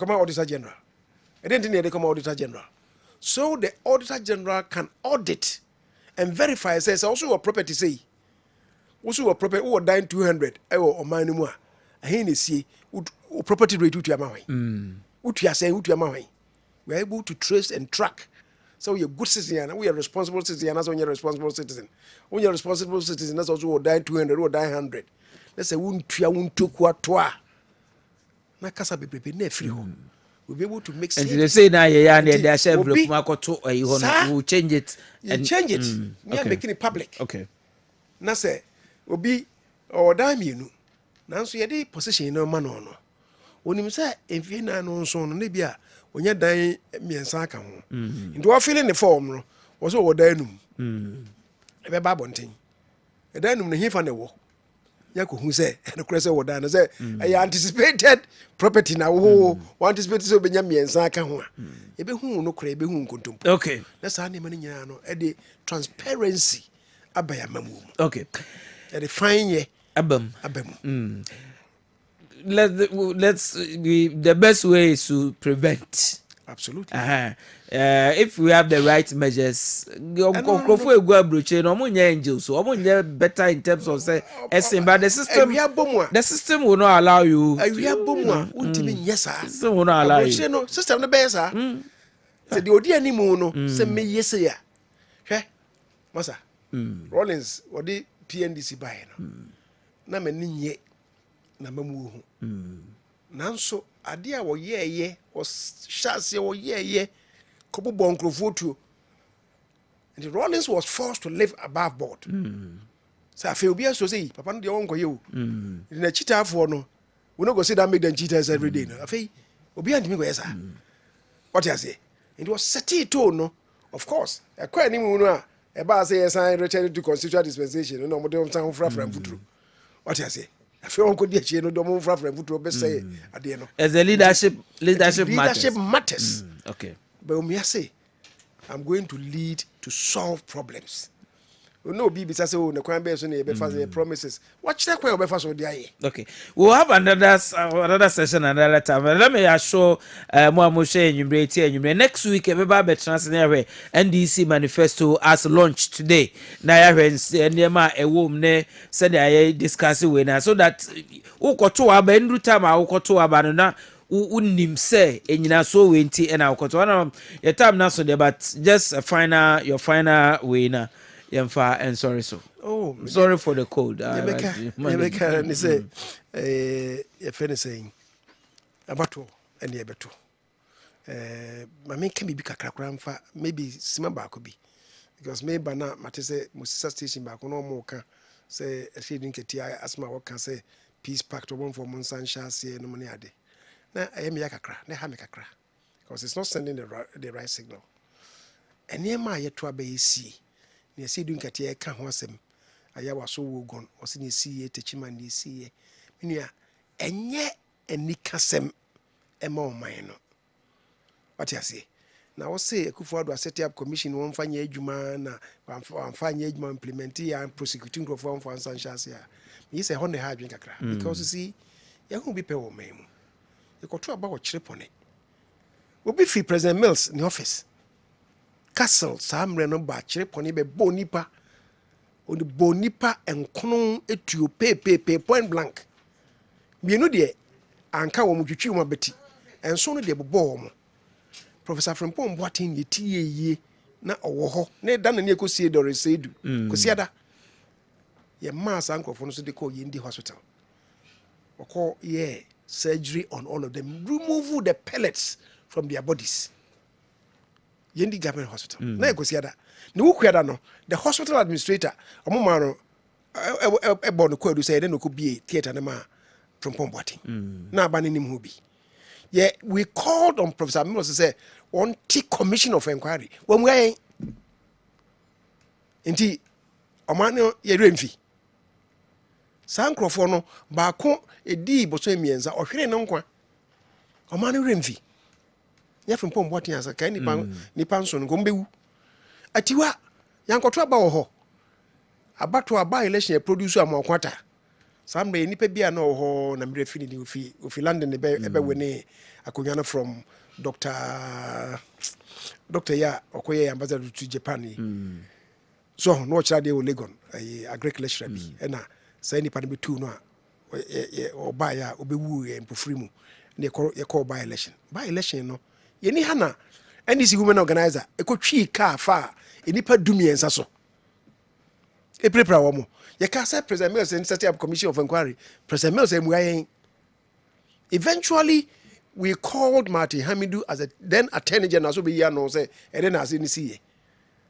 auditor general. I didn't think they come auditor general. So the auditor general can audit and verify. Says also a property say. Also a property who dying 200 or mine more. I hear see property rate to your mind. What you are saying, we are able to trace and track. So you're a good citizen, we are responsible citizen, that's when you're a responsible citizen. When you're a responsible citizen, that's also who dying 200 or dying 100. Let's say won't took what toa. Na kasa be free home. We'll be able to make sense. And they say now they are we'll change it. And change it. We are making it public. Okay. na sɛ obi ɔwɔ dan mmienu nanso yɛde position no ma no no onim sɛ mfie na no nso no ne bi a onye dan mmiɛnsa aka ho nti wɔfele ne form no wɔ sɛ ɔwɔ dan num ɛbɛba abɔnten ɛdan num no hefa ne wɔ yɛkɔhu sɛ ɛnokorɛ sɛ wɔ dan no sɛ ɛyɛ anticipated property na wo anticipate sɛ wobɛnya mmiɛnsa aka ho a yɛbɛhu no korɛ yɛbɛhu nkontompo okay na saa nneɛma no nyinaa no ɛde transparency aba yɛ ama mu okay ɛde fan yɛ abam aba mu let's the best way is to prevent. Absolutely. If we have the right measures, angels, so better in terms of say, but the system will not allow you. System will not allow you. System the best. So the odi animu no say me yes ya. Hwe. Masa. Rollins odi PNDC buy no. Na me nye na mamu hu. Nanso ade a wɔyɛɛyɛ wɔhyɛaseɛ wɔyɛɛyɛ kɔbobɔ nkurɔfoɔ tuo nti Rollins was forced to live above board sɛ afei obi aso sɛ papa no deɛ wɔnkɔyɛ o nti n'akyitaafoɔ no we no go sit down make them cheaters every day no afei obi antimi kɔyɛ saa wɔte aseɛ nti wɔsɛtee too no of course ɛkɔ anim no a ɛbaa sɛ yɛsan return to constitutional dispensation no ɔmode ɔmsan ho frafra mfuturo wɔte aseɛ afei ɔnkɔ di akyire no dɔm frafra mfuturo bɛsɛ adeɛ no as a leadership matters okay but I say I'm going to lead to solve problems. No be bisa say oh na kwan be so na ye be fa say promises watch that kwan be fa so dia ye. Okay, we'll have another session another time. Let me assure mo share enyumre next week e be ba transfer NDC manifesto as launched today na ya hwe ndema ewom ne said I discuss we na so that ukoto aba ndru time a ukoto aba no na unim say enyina so we nti e na ukoto na your time na so there but just your final way na Yemfa and sorry so. Oh, sorry for the cold. Yemeka ni say your friend is saying abato and yebeto. Mame can be kakra fa maybe sima ba ko bi because maybe na mate say Musisa station ba ko no mo ka say e shedin ketia asma wo kan say peace pact obon for monsan shase no money ade. Na ayemi kakra na ha me kakra because it's not sending the right signal. Eniema yeto abayesi ne si dun katia ka ho asem aya waso wogon o se ne si ye techima ne si ye menua enye anikasem ema o man no what you say na wo se Akufo-Addo set up commission won fanya adwuma na fanya adwuma implement ya prosecuting for ansan chance ya me say honne ha adwen kakra because you see ya hu bi pe wo man mu e koto aba wo kire pone obi fi President Mills in office Castle samre no ba kire poni be bonipa oni bonipa enkono etuo pepepe point blank mienu de anka wo mutwitwi wo beti enso no de bobɔ wo Professor Frimpong Boateng yetiye na owo ho na da na ne ekosie dore sedu kosiada ye mass ankofo no so de call Yendi Hospital oko ye surgery on all of them remove the pellets from their bodies Yendi Government Hospital. Na ekosiada. Ne wukuada no, the hospital administrator, omoma no ebo no kwadu say no ko bie theater na ma Frimpong Boateng. Na aba ne nim ho bi. Yeah, we called on Professor Mills to say on commission of inquiry. When we inti omano ye remfi. Sankrofo no ba ko edi boso emienza ohwere no nkwa. Omano remfi. Ya Frimpong Boateng asa kan nipa nso no mbewu atiwa yankoto aba wo ho abato aba election e produce am okwata sambe nipa bia na wo ho na mre fini ofi London ebe wene akonyana from Dr. ya okoye ambassador to Japan so no chira de o Legon agric lecturer bi na say nipa be two no a oba ya obewu empofiri mu na ye call by election no yeni hana NDC women organizer ekotwi ka fa enipa dumiensa so e prepare wo mo ye ka say President Mills set up commission of inquiry President Mills emuayen eventually we called Martin Hamidu as a then attorney general so be here no say e dey na say ni see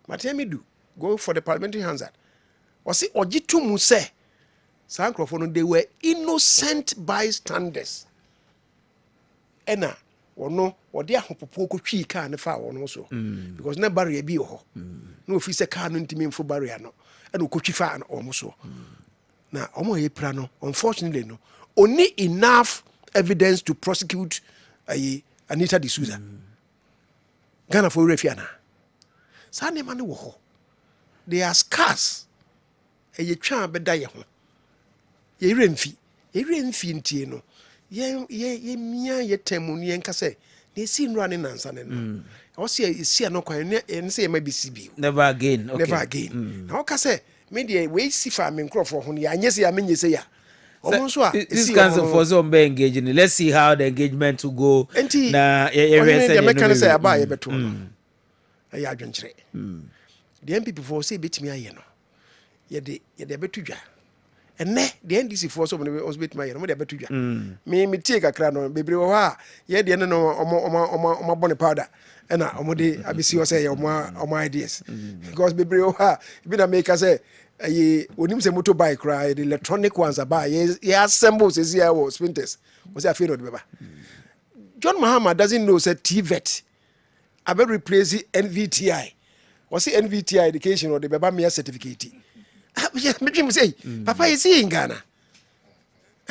Martin Hamidu go for the parliamentary Hansard ɔse ɔgye to mu sɛ saa nkurɔfoɔ no they were innocent bystanders ɛna ɔno ɔde ahopopo kɔtwii kaa ne fa wɔno so because na barrier bi wɔ hɔ na ɔfiri sɛ kaa no ntimi mfo barrier no ɛna ɔkɔtwi fa ɔmo so na ɔmo a yɛpira no unfortunately no only enough evidence to prosecute Anita D'Souza Ghana for refiana saa nneɛma no wɔ hɔ they are scarce ɛyɛtwa bɛda yɛ ho yɛwerɛ mfi ntie no yɛmia yɛtɛmu no yɛnka sɛ na ɛsi nnura ne nansa ne no ɛwɔ sɛ ɛsia no kwan ɛne sɛ yɛma bɛsi bio never again na woka sɛ medeɛ weisi fa me nkurɔfoɔ ho no yɛanyɛ sɛ yɛamenyɛ sɛ yɛ this council for some be engaging. Let's see how the engagement will go. Na meka say aba ye beto no. Ayi adwenkyere. The MPP for say betimi aye no. Ye de beto dwa. Enne the NDC for so no betimi aye no, de beto dwa. Me tie kakra no bebre wo ha ye de no omo bone powder. Ena omo de abisi wo say omo ideas. Because bebre wo ha bi na make say onim se motorbike right the electronic ones about ye assemble says here was sprinters was afraid of the baba. John Mahama doesn't know say TVET abe replace NVTI was the NVTI education or the baba mere certificate me say papa is in Ghana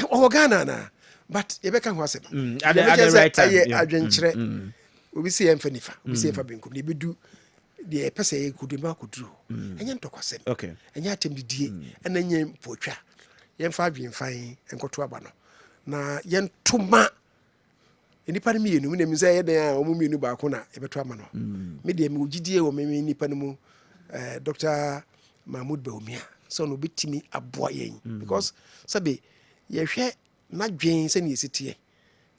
or Ghana na but you can was at the right time adwenkyere we see emfanifa we see fa benkum ne bedu the person could be could do and yen to kwasem okay and ya tem didie and then yen potwa yen fa dwen fan en koto aba no na yen toma enipa ne mienu ne mi say yen a omu mienu ba ko na e beto ama no me de me ogidie wo me nipa ne mu Dr. Mahmoud Baumia so no betimi aboa yen because sabe ye hwe na dwen se ne yesitie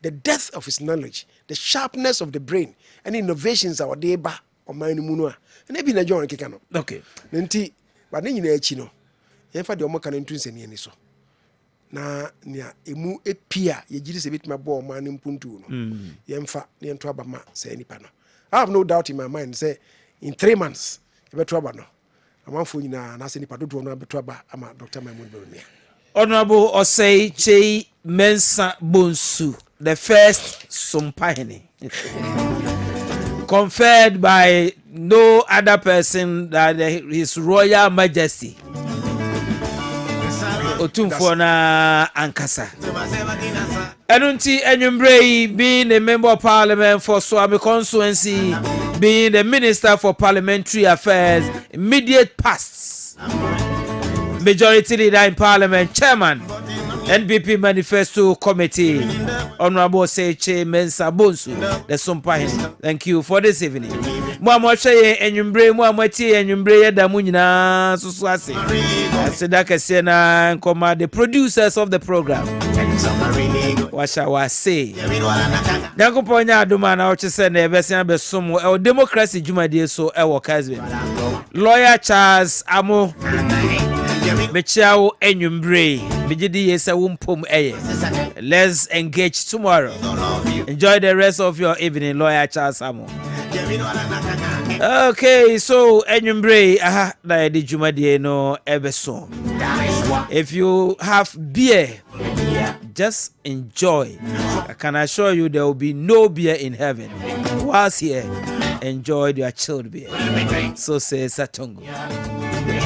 the depth of his knowledge the sharpness of the brain and innovations are there ba ɔman no mu no a na bi na John keka no okay nti ba ne nyina achi no yɛmfa de ɔmo ka no ntu nsani ani so na nea emu epia yɛgyiri sɛ betuma bɔ ɔman no mpuntu no yɛmfa na yɛnto aba ma sɛ nipa no I have no doubt in my mind say in 3 months yɛbɛto aba no amanfo nyina na sɛ nipa dodoɔ no bɛto aba ama Dr. Mahmoud Bawumia. Honorable Osei Chei Mensa Bonsu, the first Sumpahene. Conferred by no other person than His Royal Majesty Otumfona Ankasa. Enunti Enyumbrei, being a member of Parliament for Swami constituency, being the Minister for Parliamentary Affairs, immediate past, Majority Leader in Parliament, Chairman, NPP Manifesto Committee, Honorable Seche Mensa Bonsu, the Sumpahene. Thank you for this evening. Mwamwache enyumbre, mwamwati enyumbre da munyina susuase. Asedaka sena nkoma the producers of the program. Washa wase. Nyanko ponya aduma na ochese na ebese besomo e democracy jumadie so e wo Kessben. Lawyer Charles Amo Mechiao enyumbre. Bijidi yesa wumpom eye. Let's engage tomorrow. Enjoy the rest of your evening, Lawyer Charles Amo. Okay, so enyumbre na di jumadie no ebeso. If you have beer, just enjoy. I can assure you there will be no beer in heaven. Whilst here, enjoy your chilled beer. So says Satongo.